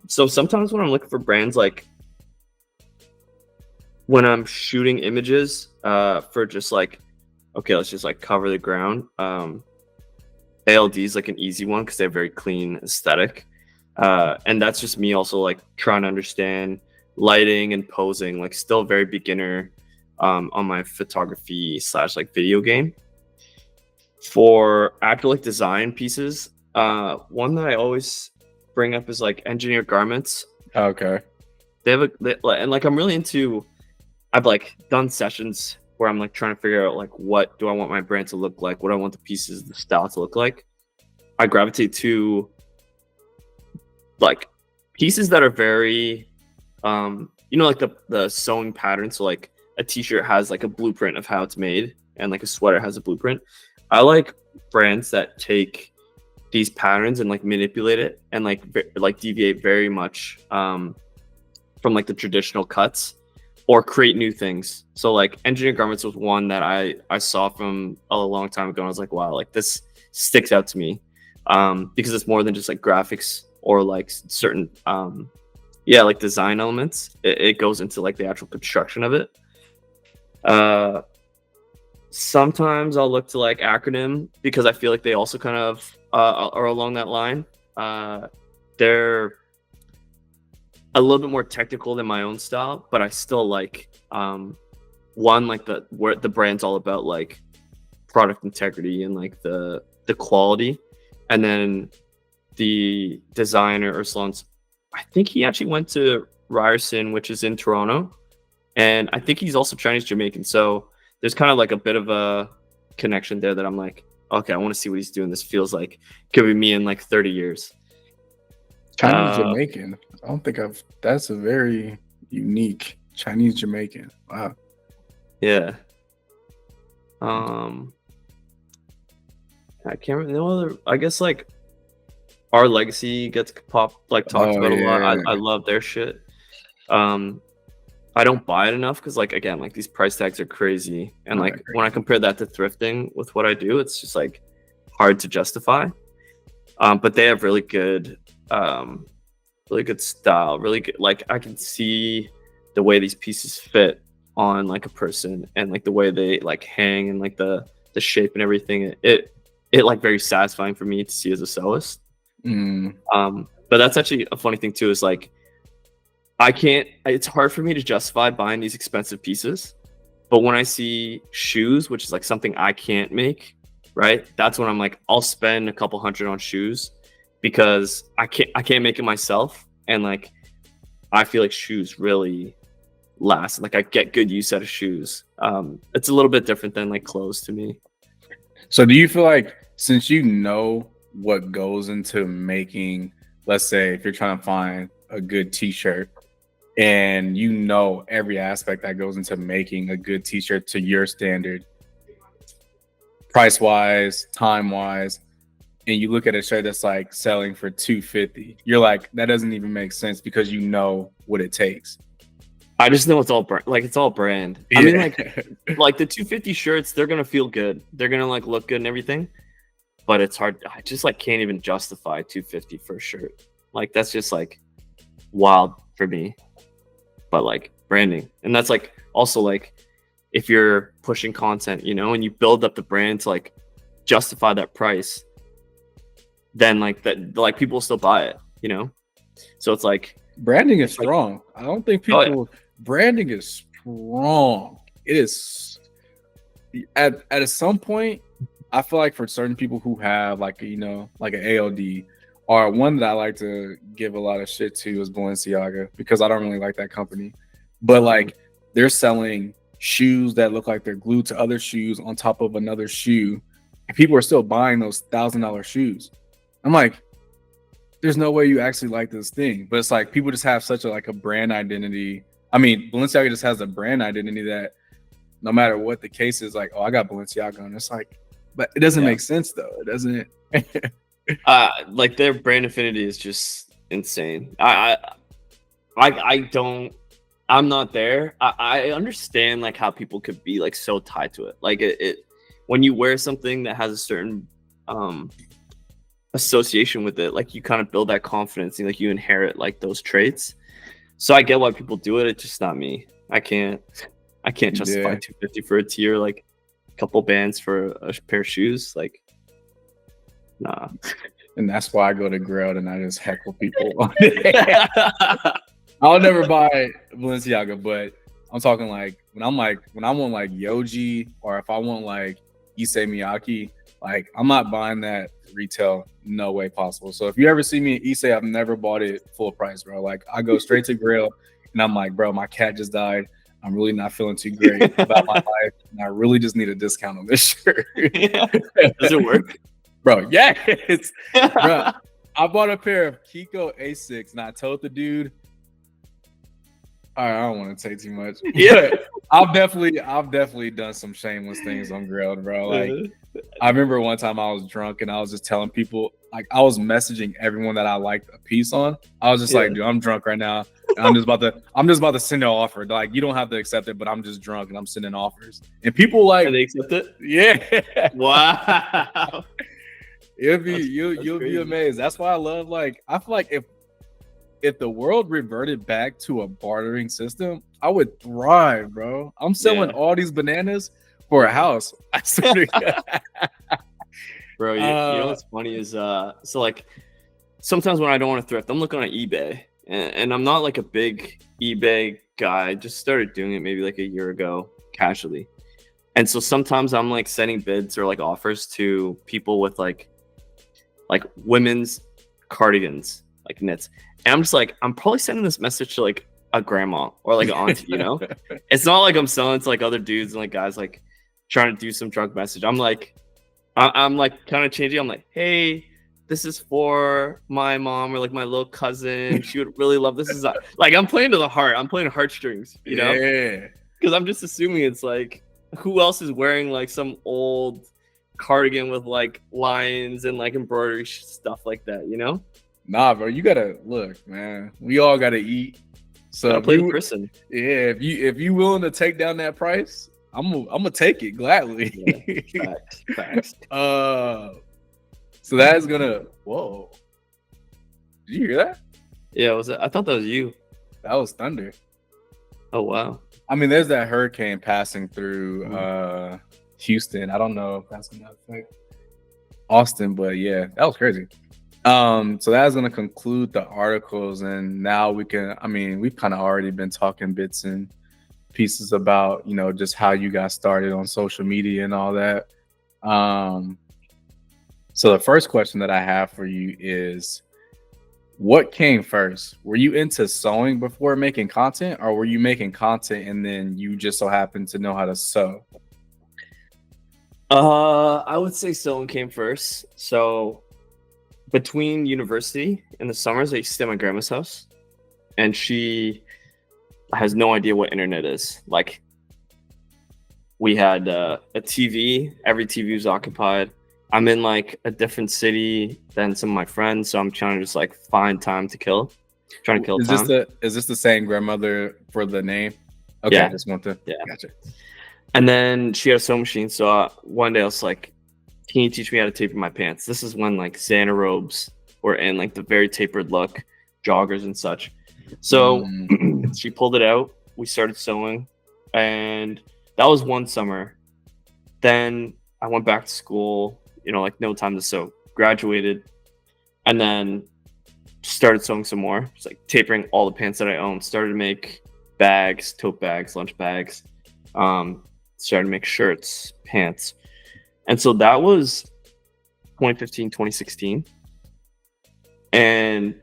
So sometimes when I'm looking for brands, like when I'm shooting images for just like, okay, let's just like cover the ground. ALD is like an easy one because they have very clean aesthetic. And that's just me also like trying to understand lighting and posing, like still very beginner on my photography / like video game. For actual like design pieces, one that I always bring up is like engineered garments. Okay. And like I'm really into, I've like done sessions where I'm like trying to figure out like what do I want my brand to look like, what I want the pieces, the style to look like. I gravitate to like pieces that are very you know, like the sewing pattern. So like a t-shirt has like a blueprint of how it's made, and like a sweater has a blueprint. I like brands that take these patterns and like manipulate it and like deviate very much from like the traditional cuts or create new things. So like engineered garments was one that I saw from a long time ago, and I was like, wow, like this sticks out to me because it's more than just like graphics or like certain like design elements. It goes into like the actual construction of it. Sometimes I'll look to like acronym because I feel like they also kind of are along that line. They're a little bit more technical than my own style, but I still like one, like where the brand's all about like product integrity and like the quality, and then the designer or salons. I think he actually went to Ryerson, which is in Toronto, and I think he's also Chinese Jamaican. So there's kind of like a bit of a connection there that I'm like, okay, I want to see what he's doing. This feels like could be me in like 30 years. Chinese Jamaican. I don't think that's a very unique Chinese Jamaican. Wow. Yeah. I can't remember no other. I guess like Our Legacy gets talked about a lot. I love their shit. I don't buy it enough because like again, like these price tags are crazy, and like when I compare that to thrifting with what I do, it's just like hard to justify. But they have really good style, really good. Like I can see the way these pieces fit on like a person, and like the way they like hang, and like the shape and everything. It like very satisfying for me to see as a sewist. But that's actually a funny thing too, is like it's hard for me to justify buying these expensive pieces, but when I see shoes, which is like something I can't make, right, that's when I'm like, I'll spend a couple $100 on shoes because I can't make it myself. And like I feel like shoes really last. Like I get good use out of shoes. It's a little bit different than like clothes to me. So do you feel like, since you know what goes into making, let's say if you're trying to find a good t-shirt, and you know every aspect that goes into making a good t-shirt to your standard, price wise, time wise, and you look at a shirt that's like selling for $250, you're like, that doesn't even make sense, because you know what it takes. I just know it's all it's all brand. Yeah. I mean, like the 250 shirts, they're gonna feel good. They're gonna like look good and everything. But it's hard. I just like can't even justify 250 for a shirt. Like that's just like wild for me. But like branding, and that's like also like if you're pushing content, you know, and you build up the brand to like justify that price, then like that, like people will still buy it, you know. So it's like branding is strong. I don't think people. Oh, yeah. Branding is strong. It is at some point. I feel like for certain people who have like, you know, like an ALD, or one that I like to give a lot of shit to is Balenciaga, because I don't really like that company. But like they're selling shoes that look like they're glued to other shoes on top of another shoe, and people are still buying those $1,000 shoes. I'm like, there's no way you actually like this thing. But it's like people just have such a like a brand identity. I mean, Balenciaga just has a brand identity that no matter what the case is, like, oh, I got Balenciaga, and it's like, but it doesn't make sense though. It doesn't. Like their brand affinity is just insane. I don't. I'm not there. I understand like how people could be like so tied to it. Like it when you wear something that has a certain association with it, like you kind of build that confidence and like you inherit like those traits. So I get why people do it. It's just not me. I can't justify 250 for a tee, or like a couple bands for a pair of shoes. Like, nah. And that's why I go to Grailed and I just heckle people. I'll never buy Balenciaga, but I'm talking like when I want like Yoji, or if I want like Issey Miyake, like I'm not buying that retail, no way possible. So if you ever see me at Issey, I've never bought it full price, bro. Like I go straight to Grailed and I'm like, bro, my cat just died. I'm really not feeling too great about my life, and I really just need a discount on this shirt. Does it work? Bro, yeah. Bro, I bought a pair of Kiko A6 and I told the dude, all right, I don't want to say too much. Yeah. I've definitely done some shameless things on Grailed, bro. Like I remember one time I was drunk and I was just telling people, like I was messaging everyone that I liked a piece on. I was just like, dude, I'm drunk right now. And I'm just about to send an offer. Like you don't have to accept it, but I'm just drunk and I'm sending offers. And people like, and they accept it? Yeah. Wow. You'll be amazed. That's why I love, like, I feel like if the world reverted back to a bartering system, I would thrive, bro. I'm selling all these bananas for a house. I swear to God. Bro, you know what's funny is so like sometimes when I don't want to thrift, I'm looking on eBay, and I'm not like a big eBay guy. I just started doing it maybe like a year ago casually. And so sometimes I'm like sending bids or like offers to people with like women's cardigans, like knits. And I'm just like, I'm probably sending this message to like a grandma or like an auntie, you know? It's not like I'm selling to like other dudes and like guys like trying to do some drunk message. I'm like kind of changing. I'm like, hey, this is for my mom or like my little cousin. She would really love this. Is like I'm playing to the heart. I'm playing heartstrings, you know? Yeah. Because I'm just assuming it's like, who else is wearing like some old cardigan with like lines and like embroidery stuff like that, you know? Nah, bro, you gotta look, man. We all gotta eat. So play the person. Yeah, if you willing to take down that price, I'm gonna take it gladly. Yeah, facts. So that's gonna. Whoa! Did you hear that? Yeah, was it? I thought that was you. That was thunder. Oh wow! I mean, there's that hurricane passing through Houston. I don't know if that's gonna affect Austin, but yeah, that was crazy. So that's gonna conclude the articles, and now we can. I mean, we've kind of already been talking bits and pieces about, you know, just how you got started on social media and all that. So the first question that I have for you is, what came first? Were you into sewing before making content, or were you making content and then you just so happened to know how to sew? I would say sewing came first. So between university and the summers, I used to stay at my grandma's house, and she has no idea what internet is. Like, we had a TV. Every TV was occupied. I'm in like a different city than some of my friends, so I'm trying to just like find time to kill. Trying to kill time. Is this the same grandmother for the name? Okay, Yeah. just want to. Yeah. Gotcha. And then she had a sewing machine. So one day I was like, "Can you teach me how to taper my pants?" This is when like Xana robes were in like the very tapered look, joggers and such. So she pulled it out. We started sewing, and that was one summer. Then I went back to school. You know, like no time to sew. Graduated, and then started sewing some more. Just like tapering all the pants that I owned. Started to make bags, tote bags, lunch bags. Started to make shirts, pants. And so that was 2015, 2016. And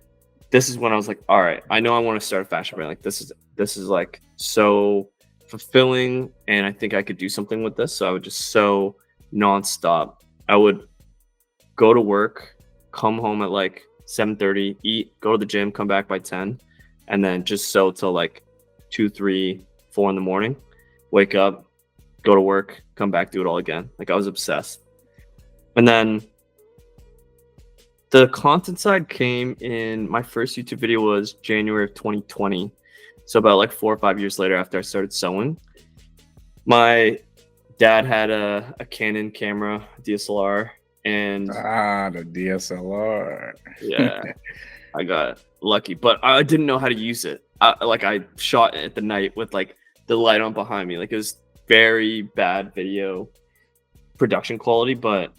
this is when I was like, all right, I know I want to start a fashion brand. Like this is like so fulfilling, and I think I could do something with this. So I would just sew nonstop. I would go to work, come home at like 7:30, eat, go to the gym, come back by 10, and then just sew till like 2, 3, 4 in the morning. Wake up, go to work, come back, do it all again. Like I was obsessed. And then the content side came in. My first YouTube video was January of 2020. So about like 4 or 5 years later after I started sewing. My dad had a Canon camera, DSLR, and the DSLR. Yeah, I got lucky, but I didn't know how to use it. I shot at the night with like the light on behind me. Like it was very bad video production quality, but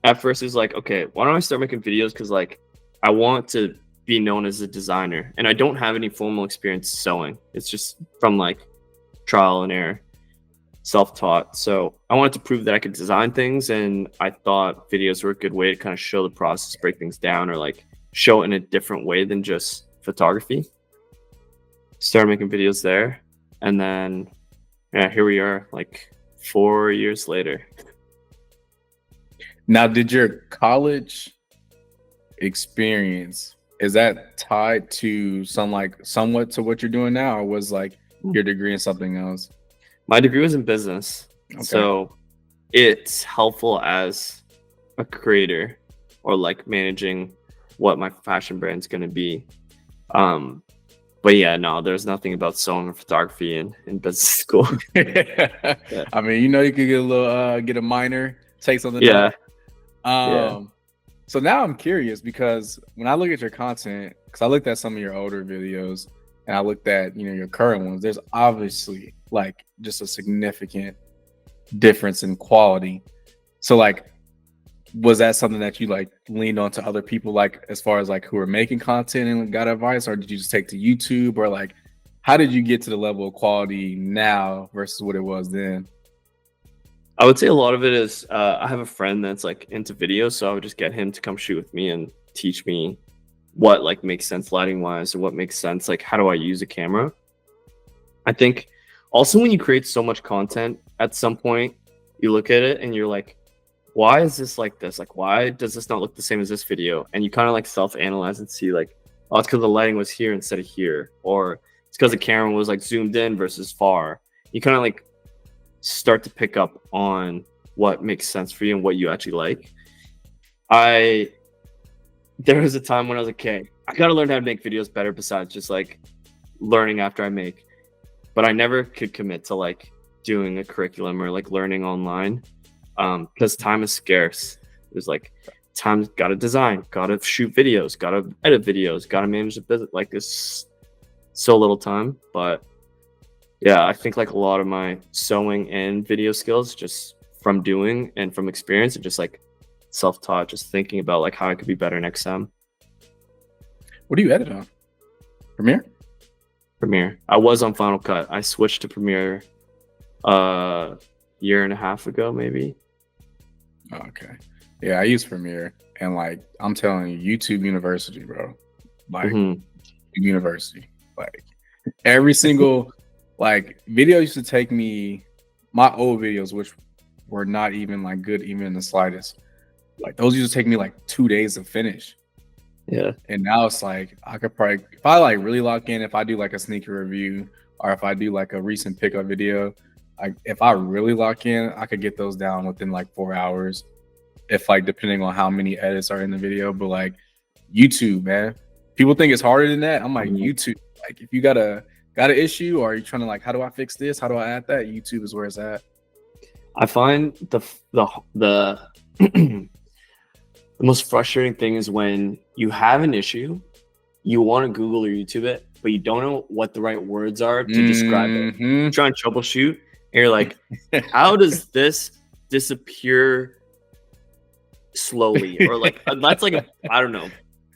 at first it's like, okay, why don't I start making videos? Because like I want to be known as a designer, and I don't have any formal experience sewing. It's just from like trial and error, self-taught. So I wanted to prove that I could design things, and I thought videos were a good way to kind of show the process, break things down, or like show it in a different way than just photography. Started making videos there, and then yeah, here we are like 4 years later. Now, did your college experience, is that tied to somewhat to what you're doing now, or was like your degree in something else? My degree was in business. Okay. So it's helpful as a creator or like managing what my fashion brand's going to be. But yeah, no, there's nothing about sewing or photography in business school. Yeah. I mean, you know, you could get a little get a minor, take something else. So now I'm curious, because when I look at your content, because I looked at some of your older videos and I looked at, you know, your current ones, there's obviously like just a significant difference in quality. So like, was that something that you like leaned on to other people, like as far as like who are making content and got advice, or did you just take to YouTube, or like how did you get to the level of quality now versus what it was then? I would say a lot of it is I have a friend that's like into videos, so I would just get him to come shoot with me and teach me what like makes sense lighting wise, or what makes sense like how do I use a camera. I think also when you create so much content, at some point you look at it and you're like, why is this like this? Like, why does this not look the same as this video? And you kind of like self-analyze and see like, oh, it's because the lighting was here instead of here, or it's because the camera was like zoomed in versus far. You kind of like start to pick up on what makes sense for you and what you actually like. There was a time when I was like, okay, I gotta learn how to make videos better besides just like learning after I make. But I never could commit to like doing a curriculum or like learning online, because time is scarce. There's like time, gotta design, gotta shoot videos, gotta edit videos, gotta manage the business. Like it's so little time. But yeah, I think like a lot of my sewing and video skills just from doing and from experience and just like self-taught, just thinking about like how I could be better next time. What do you edit on? Premiere? Premiere. I was on Final Cut. I switched to Premiere a year and a half ago, maybe. Okay. Yeah, I use Premiere, and like I'm telling you, YouTube University, bro. Like university. Like every single like video used to take me, my old videos, which were not even like good even in the slightest. Like those used to take me like 2 days to finish. Yeah. And now it's like I could probably, if I like really lock in, if I do like a sneaker review or if I do like a recent pickup video, like if I really lock in, I could get those down within like 4 hours. If like depending on how many edits are in the video. But like YouTube, man, people think it's harder than that. I'm like, YouTube, like if you got an issue or are you trying to like, how do I fix this? How do I add that? YouTube is where it's at. I find the the most frustrating thing is when you have an issue, you want to Google or YouTube it, but you don't know what the right words are to describe it. You're trying to troubleshoot, and you're like, how does this disappear slowly? Or like, that's like, I don't know.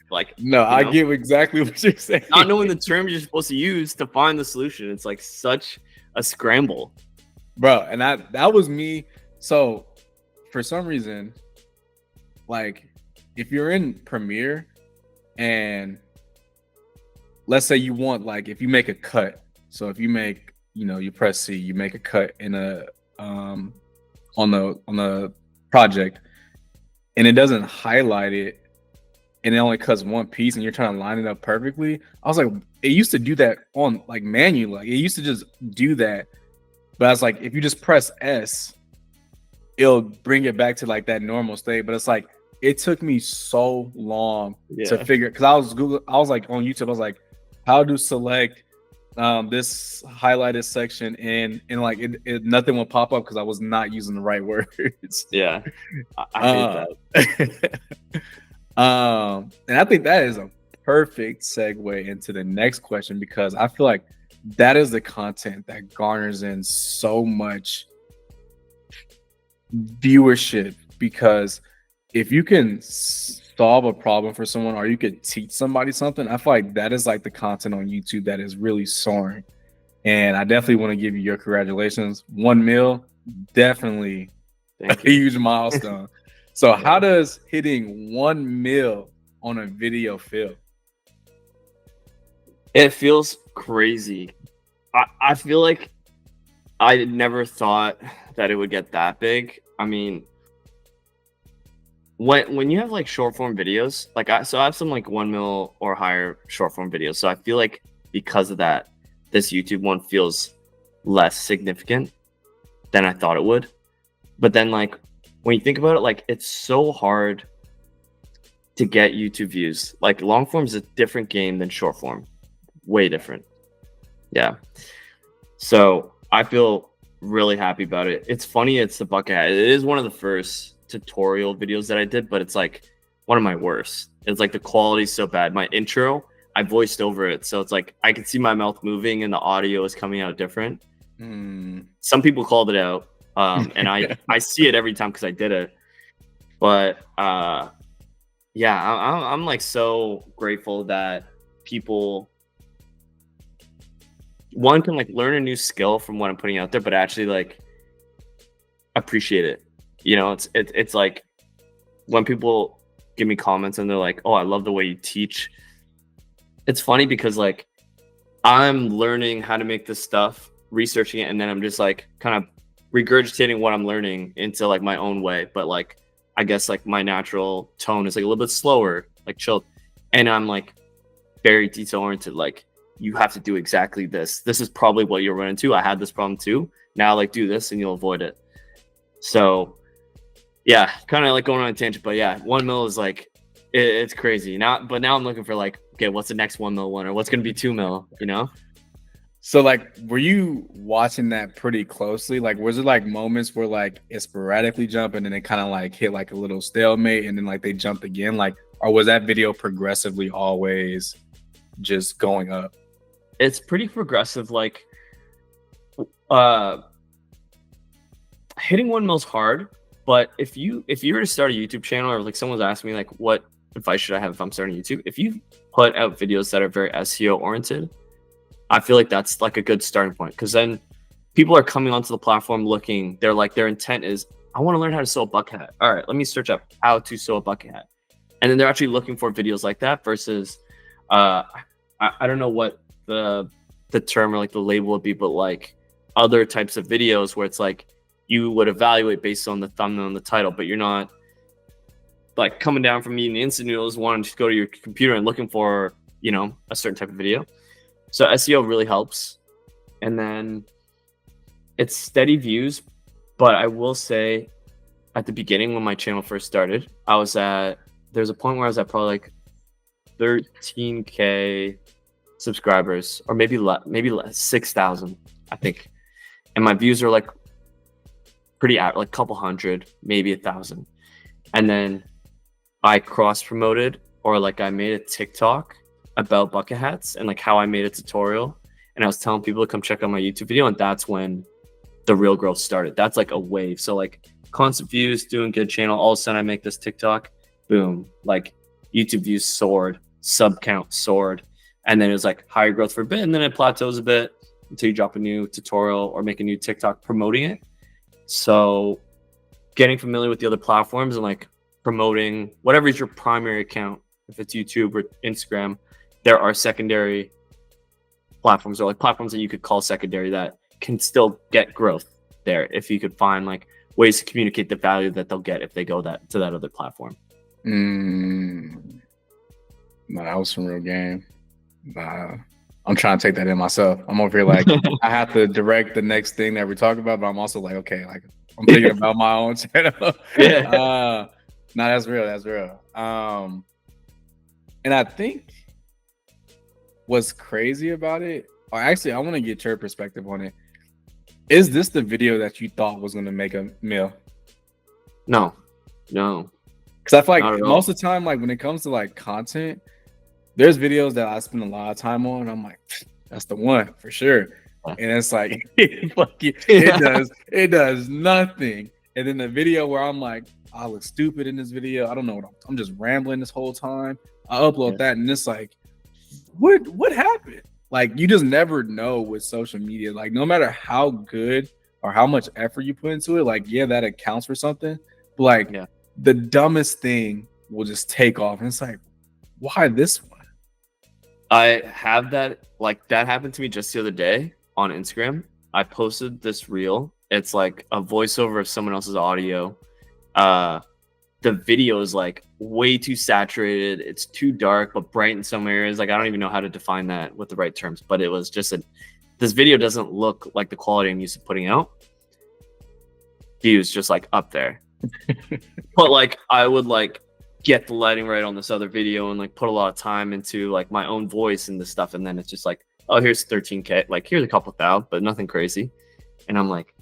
Like, no, I get exactly what you're saying. Not knowing the terms you're supposed to use to find the solution. It's like such a scramble. Bro, and that was me. So for some reason, like if you're in Premiere and let's say you want, like if you make a cut, so if you make, you press C, you make a cut in a on the project and it doesn't highlight it and it only cuts one piece and you're trying to line it up perfectly. I was like, it used to do that on like manually. Like it used to just do that. But I was like, if you just press S, it'll bring it back to like that normal state. But it's like, it took me so long to figure, because I was like on YouTube, I was like, how to select this highlighted section, and like it nothing will pop up because I was not using the right words. Yeah, I hate that. And I think that is a perfect segue into the next question, because I feel like that is the content that garners in so much viewership, because if you can solve a problem for someone or you could teach somebody something, I feel like that is like the content on YouTube that is really soaring. And I definitely want to give you your congratulations. 1 mil, definitely a huge milestone. So how does hitting 1 mil on a video feel? It feels crazy. I feel like I never thought that it would get that big. I mean, when you have like short form videos, like I have some like 1 mil or higher short form videos. So I feel like because of that, this YouTube one feels less significant than I thought it would. But then like when you think about it, like it's so hard to get YouTube views. Like long form is a different game than short form. Way different. Yeah. So I feel really happy about it. It's funny, it's the bucket hat. It is one of the first tutorial videos that I did, but it's like one of my worst. It's like the quality's so bad. My intro, I voiced over it, so it's like I can see my mouth moving and the audio is coming out different. Some people called it out, and I see it every time because I did it. But yeah, I'm like so grateful that people, one, can like learn a new skill from what I'm putting out there, but actually like appreciate it. It's like when people give me comments and they're like, oh, I love the way you teach. It's funny because like I'm learning how to make this stuff, researching it, and then I'm just like kind of regurgitating what I'm learning into like my own way. But like I guess like my natural tone is like a little bit slower, like chilled, and I'm like very detail oriented. Like you have to do exactly this. This is probably what you'll run into. I had this problem too. Now like do this and you'll avoid it. So yeah, kind of like going on a tangent, but yeah, 1 mil is like it's crazy now. But now I'm looking for like, okay, what's the next 1 mil one, or what's gonna be 2 mil? So like, were you watching that pretty closely? Like, was it like moments where like it sporadically jumped and then it kind of like hit like a little stalemate and then like they jumped again? Like, or was that video progressively always just going up? It's pretty progressive. Like, hitting 1 mil's hard. But if you were to start a YouTube channel, or like someone's asking me like, what advice should I have if I'm starting YouTube? If you put out videos that are very SEO oriented, I feel like that's like a good starting point, because then people are coming onto the platform looking, their intent is, I want to learn how to sew a bucket hat. All right, let me search up how to sew a bucket hat. And then they're actually looking for videos like that versus, I don't know what the term or like the label would be, but like other types of videos where it's like you would evaluate based on the thumbnail and the title, but you're not like coming down from eating instant noodles, wanting to go to your computer and looking for, you know, a certain type of video. So SEO really helps. And then it's steady views, but I will say at the beginning when my channel first started, there's a point where I was at probably like 13K subscribers, or maybe 6,000, I think. And my views are like pretty like a couple hundred, maybe 1,000. And then I cross promoted, or like I made a TikTok about bucket hats and like how I made a tutorial. And I was telling people to come check out my YouTube video. And that's when the real growth started. That's like a wave. So like constant views, doing good channel. All of a sudden I make this TikTok, boom, like YouTube views soared, sub count soared. And then it was like higher growth for a bit. And then it plateaus a bit until you drop a new tutorial or make a new TikTok promoting it. So getting familiar with the other platforms and like promoting whatever is your primary account, if it's YouTube or Instagram, there are secondary platforms, or like platforms that you could call secondary that can still get growth there if you could find like ways to communicate the value that they'll get if they go to that other platform. No, that was some real game. I'm trying to take that in myself. I'm over here like I have to direct the next thing that we're talking about, but I'm also like, okay, like I'm thinking about my own channel. Yeah. No, that's real. That's real. And I think what's crazy about it, or actually, I want to get your perspective on it. Is this the video that you thought was going to make a meal? No. Because I feel like most of the time, like when it comes to like content, there's videos that I spend a lot of time on. And I'm like, that's the one for sure. And it's like, it does nothing. And then the video where I'm like, I look stupid in this video. I don't know I'm just rambling this whole time. I upload that and it's like, what happened? Like you just never know with social media. Like no matter how good or how much effort you put into it, like yeah, that accounts for something. But like the dumbest thing will just take off, and it's like, why this one? I have that. Like that happened to me just the other day on Instagram. I posted this reel. It's like a voiceover of someone else's audio. The video is like way too saturated. It's too dark, but bright in some areas. Like I don't even know how to define that with the right terms, but it was just this video doesn't look like the quality I'm used to putting out. Views just like up there. But like I would like get the lighting right on this other video and like put a lot of time into like my own voice and this stuff, and then it's just like, oh, here's 13K, like here's a couple thousand, but nothing crazy. And I'm like,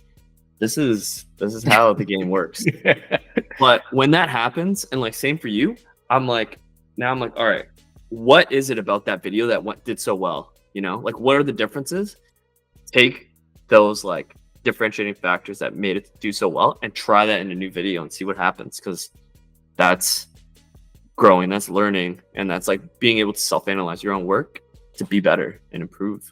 this is how the game works. But when that happens, and like same for you, I'm like, all right, what is it about that video that did so well? You know, like what are the differences? Take those like differentiating factors that made it do so well and try that in a new video and see what happens, because that's growing, that's learning, and that's like being able to self-analyze your own work to be better and improve.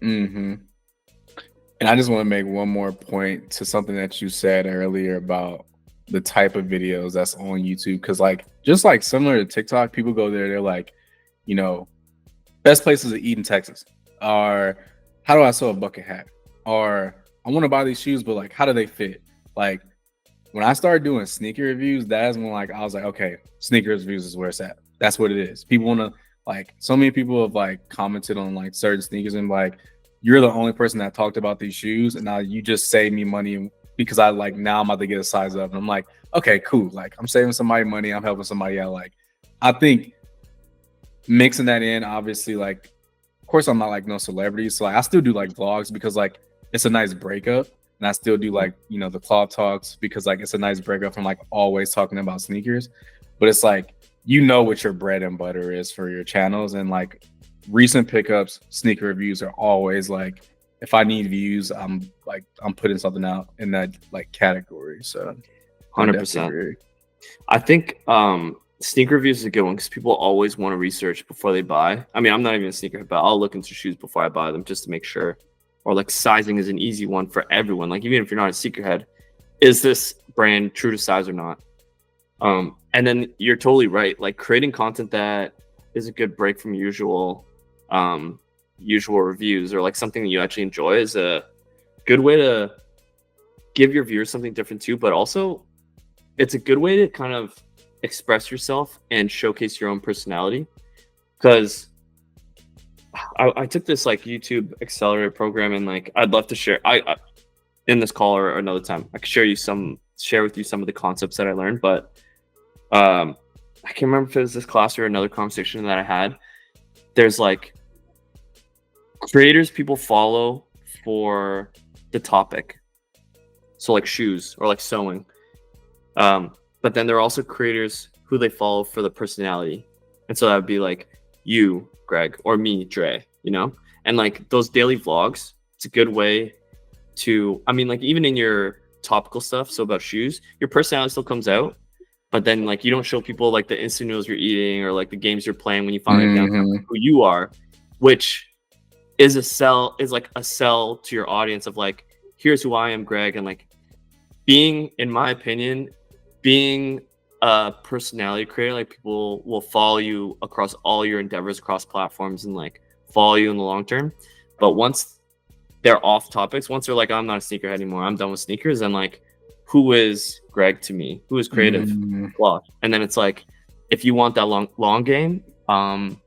And I just want to make one more point to something that you said earlier about the type of videos that's on YouTube. Because like just like similar to TikTok, people go there, they're like, you know, best places to eat in Texas, or how do I sew a bucket hat, or I want to buy these shoes, but like how do they fit? Like when I started doing sneaker reviews, that's when like I was like, okay, sneaker reviews is where it's at. That's what it is. People want to like, so many people have like commented on like certain sneakers and like, you're the only person that talked about these shoes, and now you just saved me money because I like now I'm about to get a size up. And I'm like, okay, cool. Like I'm saving somebody money, I'm helping somebody out. Like I think mixing that in, obviously, like of course I'm not like no celebrity, so like I still do like vlogs because like it's a nice breakup, and I still do like, you know, the Kloth Talks because like it's a nice breakup from like always talking about sneakers. But it's like, you know what your bread and butter is for your channels, and like recent pickups, sneaker reviews are always like, if I need views, I'm putting something out in that like category. So 100%. I think sneaker reviews is a good one because people always want to research before they buy. I mean, I'm not even a sneaker, but I'll look into shoes before I buy them just to make sure or like sizing is an easy one for everyone. Like even if you're not a sneakerhead, is this brand true to size or not? And then you're totally right. Like creating content that is a good break from usual reviews, or like something that you actually enjoy, is a good way to give your viewers something different too. But also, it's a good way to kind of express yourself and showcase your own personality. Because I took this like YouTube accelerator program, and like I'd love to share. I in this call or another time, I could share with you some of the concepts that I learned. But I can't remember if it was this class or another conversation that I had. There's like creators people follow for the topic, so like shoes or like sewing. But then there are also creators who they follow for the personality, and so that would be like you, Greg, or me, Dre. You know, and like those daily vlogs, it's a good way to. I mean, like even in your topical stuff, so about shoes, your personality still comes out. But then, like, you don't show people like the instant noodles you're eating or like the games you're playing when you find out who you are, which is a sell to your audience of like, here's who I am, Greg. And like being, in my opinion, being a personality creator, like people will follow you across all your endeavors across platforms and like follow you in the long term. But once they're off topics, once they're like, I'm not a sneakerhead anymore, I'm done with sneakers, and like, who is Greg to me? Who is creative? Kloth. And then it's like, if you want that long game, if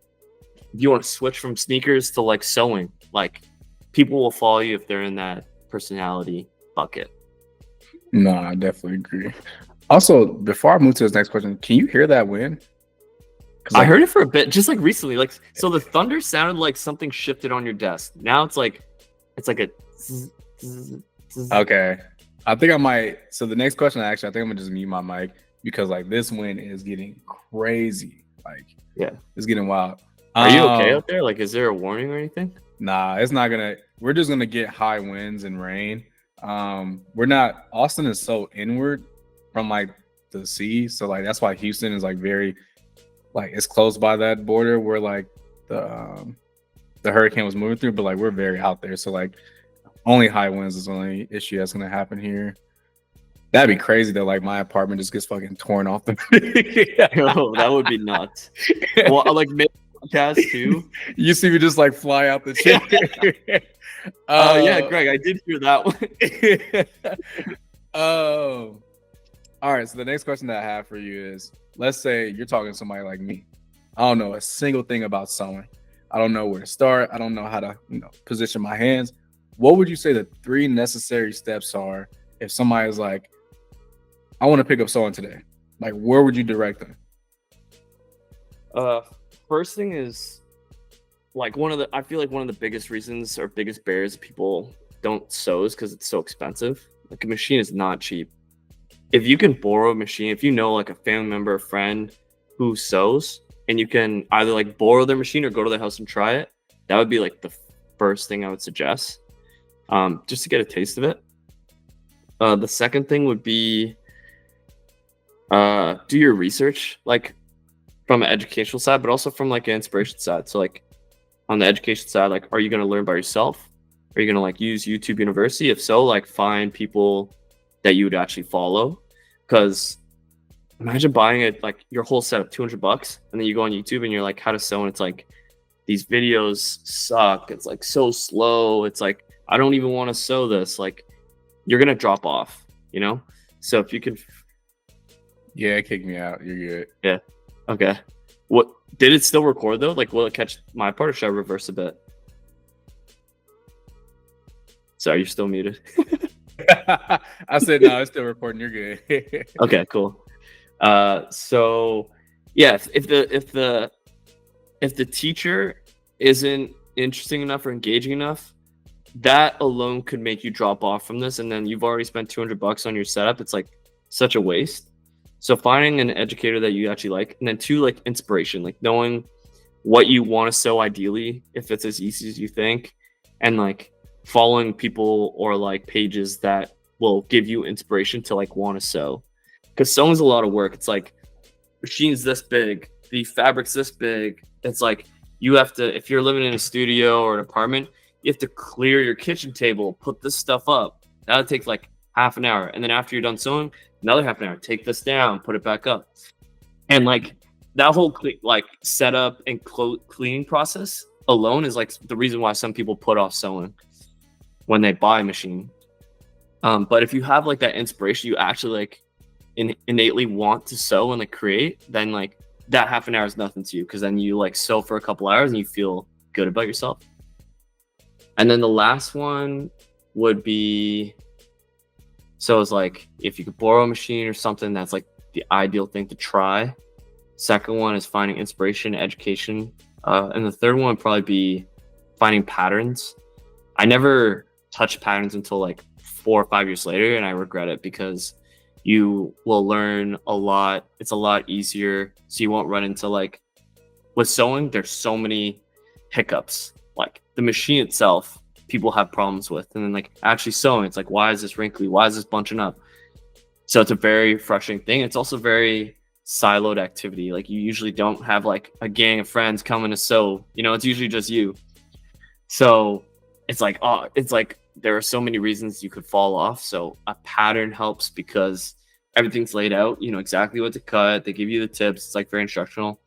you want to switch from sneakers to like sewing, like people will follow you if they're in that personality bucket. No, I definitely agree. Also, before I move to this next question, can you hear that wind? I heard it for a bit, just like recently. Like, so the thunder sounded like something shifted on your desk. Now it's like a zzz, zzz, zzz. Okay. I think I might. So the next question, I think I'm gonna just mute my mic because like this wind is getting crazy. Like, yeah, it's getting wild. Are you okay out there? Like, is there a warning or anything? Nah, it's not gonna. We're just gonna get high winds and rain. We're not. Austin is so inward from like the sea, so like that's why Houston is like very, like it's close by that border where like the hurricane was moving through, but like we're very out there, so like. Only high winds is the only issue that's gonna happen here. That'd be crazy though. Like my apartment just gets fucking torn off the. Oh, that would be nuts. Well, like mid podcast too. You see me just like fly out the chair. Yeah, Greg, I did hear that one. Oh, all right. So the next question that I have for you is: let's say you're talking to somebody like me. I don't know a single thing about sewing. I don't know where to start. I don't know how to, position my hands. What would you say the 3 necessary steps are if somebody is like, I want to pick up sewing today? Like, where would you direct them? First thing is like I feel like one of the biggest reasons or biggest barriers people don't sew is because it's so expensive. Like a machine is not cheap. If you can borrow a machine, if you know like a family member, a friend who sews, and you can either like borrow their machine or go to their house and try it, that would be like the first thing I would suggest. Just to get a taste of it. The second thing would be do your research, like from an educational side, but also from like an inspiration side. So like on the education side, like are you going to learn by yourself? Are you going to like use YouTube University? If so, like find people that you would actually follow. Because imagine buying it like your whole set of $200 and then you go on YouTube and you're like how to sew, and it's like these videos suck. It's like so slow. It's like I don't even want to sew this. Like, you're gonna drop off, So if you can, yeah, kick me out. You're good. Yeah. Okay. What did it still record though? Like, will it catch my part, or should I reverse a bit? Sorry, you're still muted. I said no. It's still recording. You're good. Okay, cool. So yeah, if the teacher isn't interesting enough or engaging enough, that alone could make you drop off from this, and then you've already spent $200 on your setup. It's like such a waste. So finding an educator that you actually like, and then 2, like inspiration, like knowing what you want to sew ideally, if it's as easy as you think, and like following people or like pages that will give you inspiration to like want to sew, because sewing's a lot of work. It's like machine's this big, the fabric's this big. It's like you have to, if you're living in a studio or an apartment, you have to clear your kitchen table, put this stuff up. That'll take like half an hour. And then after you're done sewing, another half an hour. Take this down, put it back up. And like that whole like setup and cleaning process alone is like the reason why some people put off sewing when they buy a machine. But if you have like that inspiration, you actually like innately want to sew and like create, then like that half an hour is nothing to you, because then you like sew for a couple hours and you feel good about yourself. And then the last one would be, so it's like if you could borrow a machine or something, that's like the ideal thing to try. Second one is finding inspiration, education. And the third one would probably be finding patterns. I never touched patterns until like 4 or 5 years later, and I regret it, because you will learn a lot. It's a lot easier, so you won't run into like, with sewing, there's so many hiccups. Like the machine itself, people have problems with, and then like actually sewing, it's like, why is this wrinkly? Why is this bunching up? So it's a very frustrating thing. It's also very siloed activity. Like you usually don't have like a gang of friends coming to sew, you know, it's usually just you. So it's like, oh, it's like there are so many reasons you could fall off. So a pattern helps because everything's laid out, you know exactly what to cut. They give you the tips. It's like very instructional.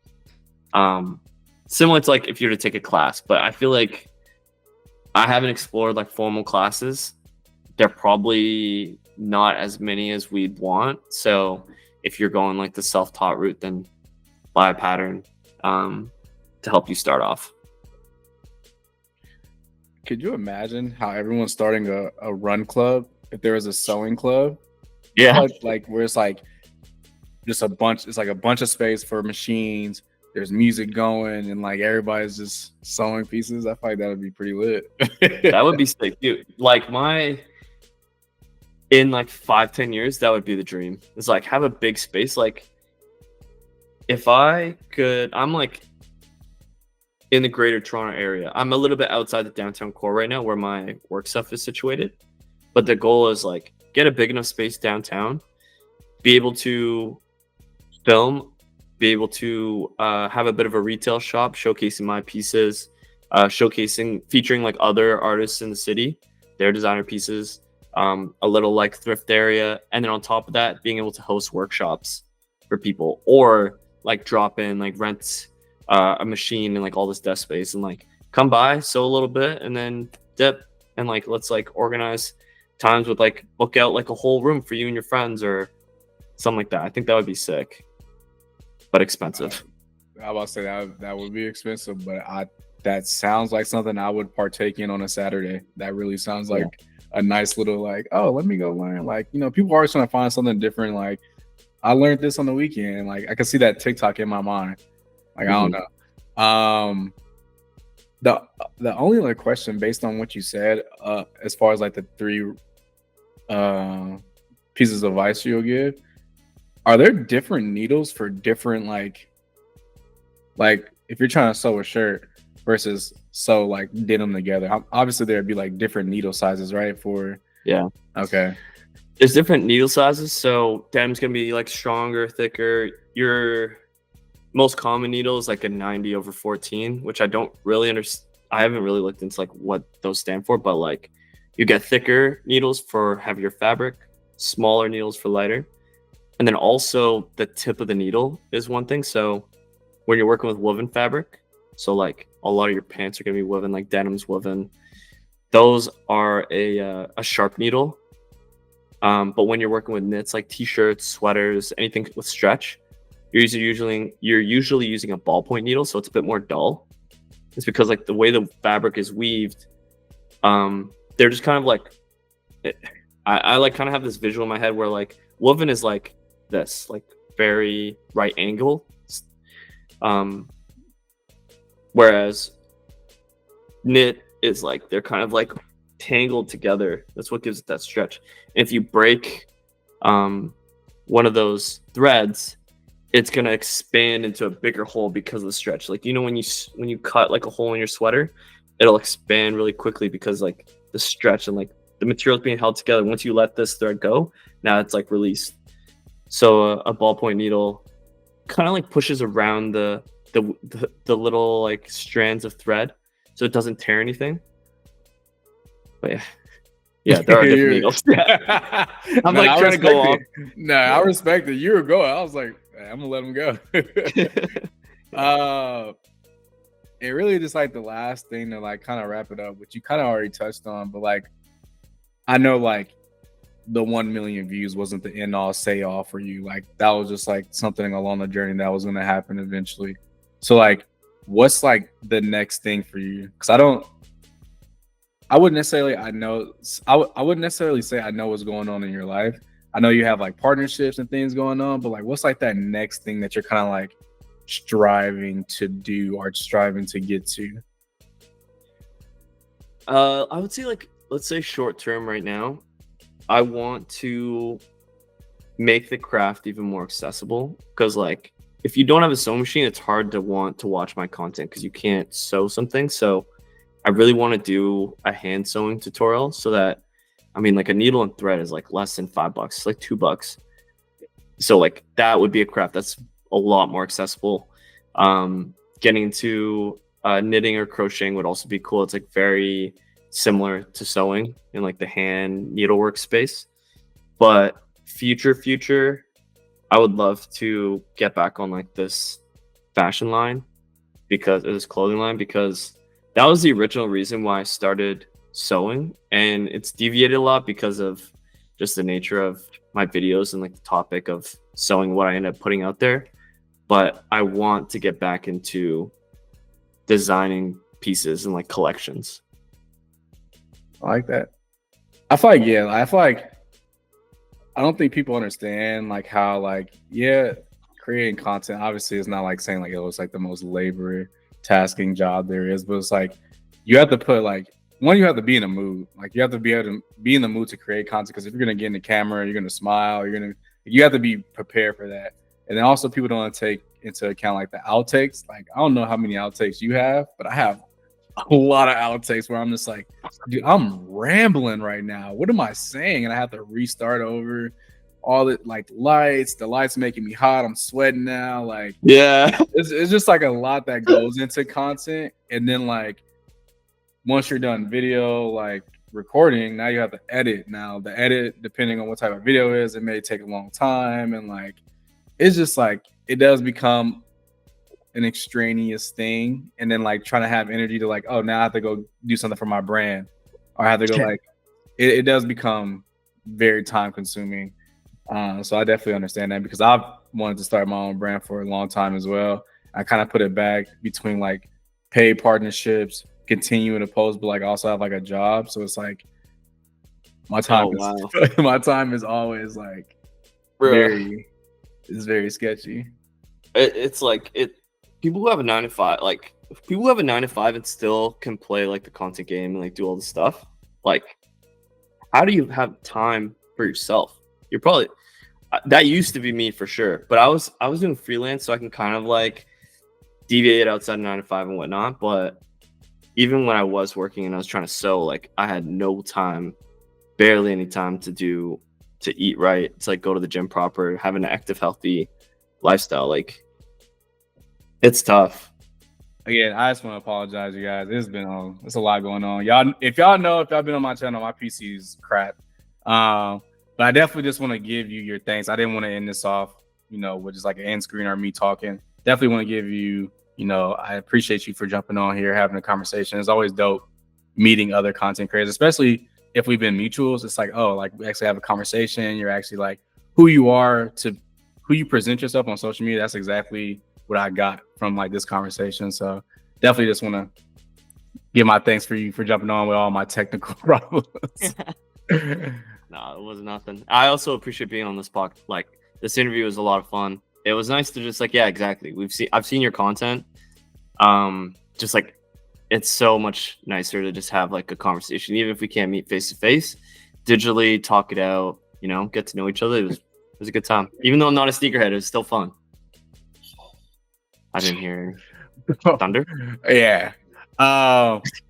Similar to like if you were to take a class, but I feel like I haven't explored like formal classes. They're probably not as many as we'd want. So if you're going like the self-taught route, then buy a pattern to help you start off. Could you imagine how everyone's starting a run club if there was a sewing club? Yeah. Like where it's like just a bunch, it's like a bunch of space for machines. There's music going and like everybody's just sewing pieces. I feel like that would be pretty lit. That would be sick, dude. Like in like 5-10 years, that would be the dream. It's like have a big space. Like if I could, I'm like in the greater Toronto area. I'm a little bit outside the downtown core right now where my work stuff is situated. But the goal is like get a big enough space downtown, be able to film, be able to have a bit of a retail shop showcasing my pieces, featuring like other artists in the city, their designer pieces, a little like thrift area. And then on top of that, being able to host workshops for people, or like drop in, like rent a machine and like all this desk space and like come by, sew a little bit and then dip, and like let's like organize times with like book out like a whole room for you and your friends or something like that. I think that would be sick, but expensive. I was about to say that would be expensive, but that sounds like something I would partake in on a Saturday. That really sounds like a nice little like, oh, let me go learn. Like, you know, people are always trying to find something different. Like I learned this on the weekend. Like I can see that TikTok in my mind. Like, I don't know. The only other question based on what you said, as far as like the 3 pieces of advice you'll give, are there different needles for different like if you're trying to sew a shirt versus sew like denim together? Obviously there'd be like different needle sizes, right? Okay. There's different needle sizes. So denim's gonna be like stronger, thicker. Your most common needle is like a 90/14, which I don't really understand. I haven't really looked into like what those stand for, but like you get thicker needles for heavier fabric, smaller needles for lighter. And then also the tip of the needle is one thing. So when you're working with woven fabric, so like a lot of your pants are gonna be woven, like denim's woven. Those are a sharp needle. But when you're working with knits like t-shirts, sweaters, anything with stretch, you're usually using a ballpoint needle, so it's a bit more dull. It's because like the way the fabric is weaved, they're just kind of like, I like kind of have this visual in my head where like woven is like this, like very right angle, whereas knit is like they're kind of like tangled together. That's what gives it that stretch. And if you break one of those threads, it's gonna expand into a bigger hole because of the stretch. Like, you know, when you cut like a hole in your sweater, it'll expand really quickly because like the stretch and like the material's being held together. Once you let this thread go, now it's like released. So a ballpoint needle kind of like pushes around the little like strands of thread, so it doesn't tear anything. But yeah, there are different needles. I'm No, like trying to go off. No, I respect it. You were going. I was like, I'm gonna let him go. It really just like the last thing to like kind of wrap it up, which you kind of already touched on, but like I know like the 1 million views wasn't the end all say all for you. Like that was just like something along the journey that was gonna happen eventually. So like, what's like the next thing for you? Because I wouldn't necessarily I wouldn't necessarily say I know what's going on in your life. I know you have like partnerships and things going on, but like what's like that next thing that you're kind of like striving to do or striving to get to? I would say like, let's say short term right now, I want to make the craft even more accessible, because like if you don't have a sewing machine, it's hard to want to watch my content because you can't sew something. So I really want to do a hand sewing tutorial so that, I mean, like a needle and thread is like less than $5, like $2. So like that would be a craft that's a lot more accessible. Getting into knitting or crocheting would also be cool. It's like very similar to sewing in like the hand needlework space. But future, I would love to get back on like this fashion line, because this clothing line, because that was the original reason why I started sewing, and it's deviated a lot because of just the nature of my videos and like the topic of sewing, what I end up putting out there. But I want to get back into designing pieces and like collections. I like that. I feel like, yeah, I feel like I don't think people understand like how like, yeah, creating content obviously is not like saying like it was like the most labor tasking job there is, but it's like you have to put like, one, you have to be in a mood. Like you have to be able to be in the mood to create content, because if you're gonna get in the camera, you're gonna smile, you have to be prepared for that. And then also people don't take into account like the outtakes. Like I don't know how many outtakes you have, but I have a lot of outtakes where I'm just like, dude, I'm rambling right now. What am I saying? And I have to restart over. All the like the lights making me hot. I'm sweating now. Like, yeah, it's just like a lot that goes into content. And then like once you're done video, like recording, now you have to edit. Now the edit, depending on what type of video it is, it may take a long time. And like, it's just like, it does become an extraneous thing. And then like trying to have energy to like, oh, now I have to go do something for my brand, or I have to go like, it does become very time consuming. So I definitely understand that, because I've wanted to start my own brand for a long time as well. I kind of put it back between like paid partnerships, continuing to post, but like also have like a job. So it's like my time, my time is always like very sketchy. It's like people who have a 9-to-5, like people who have a 9-to-5 and still can play like the content game and like do all the stuff. Like, how do you have time for yourself? You're probably, that used to be me for sure, but I was doing freelance, so I can kind of like deviate outside of 9-to-5 and whatnot. But even when I was working and I was trying to sew, like I had no time, barely any time to eat right, to like go to the gym proper, have an active, healthy lifestyle. Like, it's tough. Again, I just want to apologize, you guys. It's a lot going on. Y'all, if y'all been on my channel, my PC is crap. But I definitely just want to give you your thanks. I didn't want to end this off, with just like an end screen or me talking. Definitely want to give you, I appreciate you for jumping on here, having a conversation. It's always dope meeting other content creators, especially if we've been mutuals. It's like, oh, like we actually have a conversation. You're actually like who you are, to who you present yourself on social media. That's exactly what I got from like this conversation. So definitely just want to give my thanks for you for jumping on with all my technical problems. No, it was nothing. I also appreciate being on this podcast. Like, this interview was a lot of fun. It was nice to just like, yeah, exactly. I've seen your content. Just like, it's so much nicer to just have like a conversation, even if we can't meet face to face, digitally talk it out, get to know each other. It was a good time. Even though I'm not a sneakerhead, it was still fun. I didn't hear thunder. Yeah.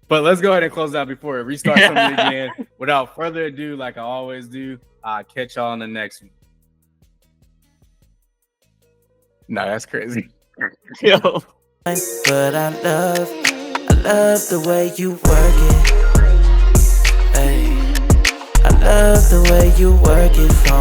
But let's go ahead and close out before it restarts something again. Without further ado, like I always do, I'll catch y'all on the next one. No, that's crazy. Yo. But I love the way you work it. Ay. love the way you work it for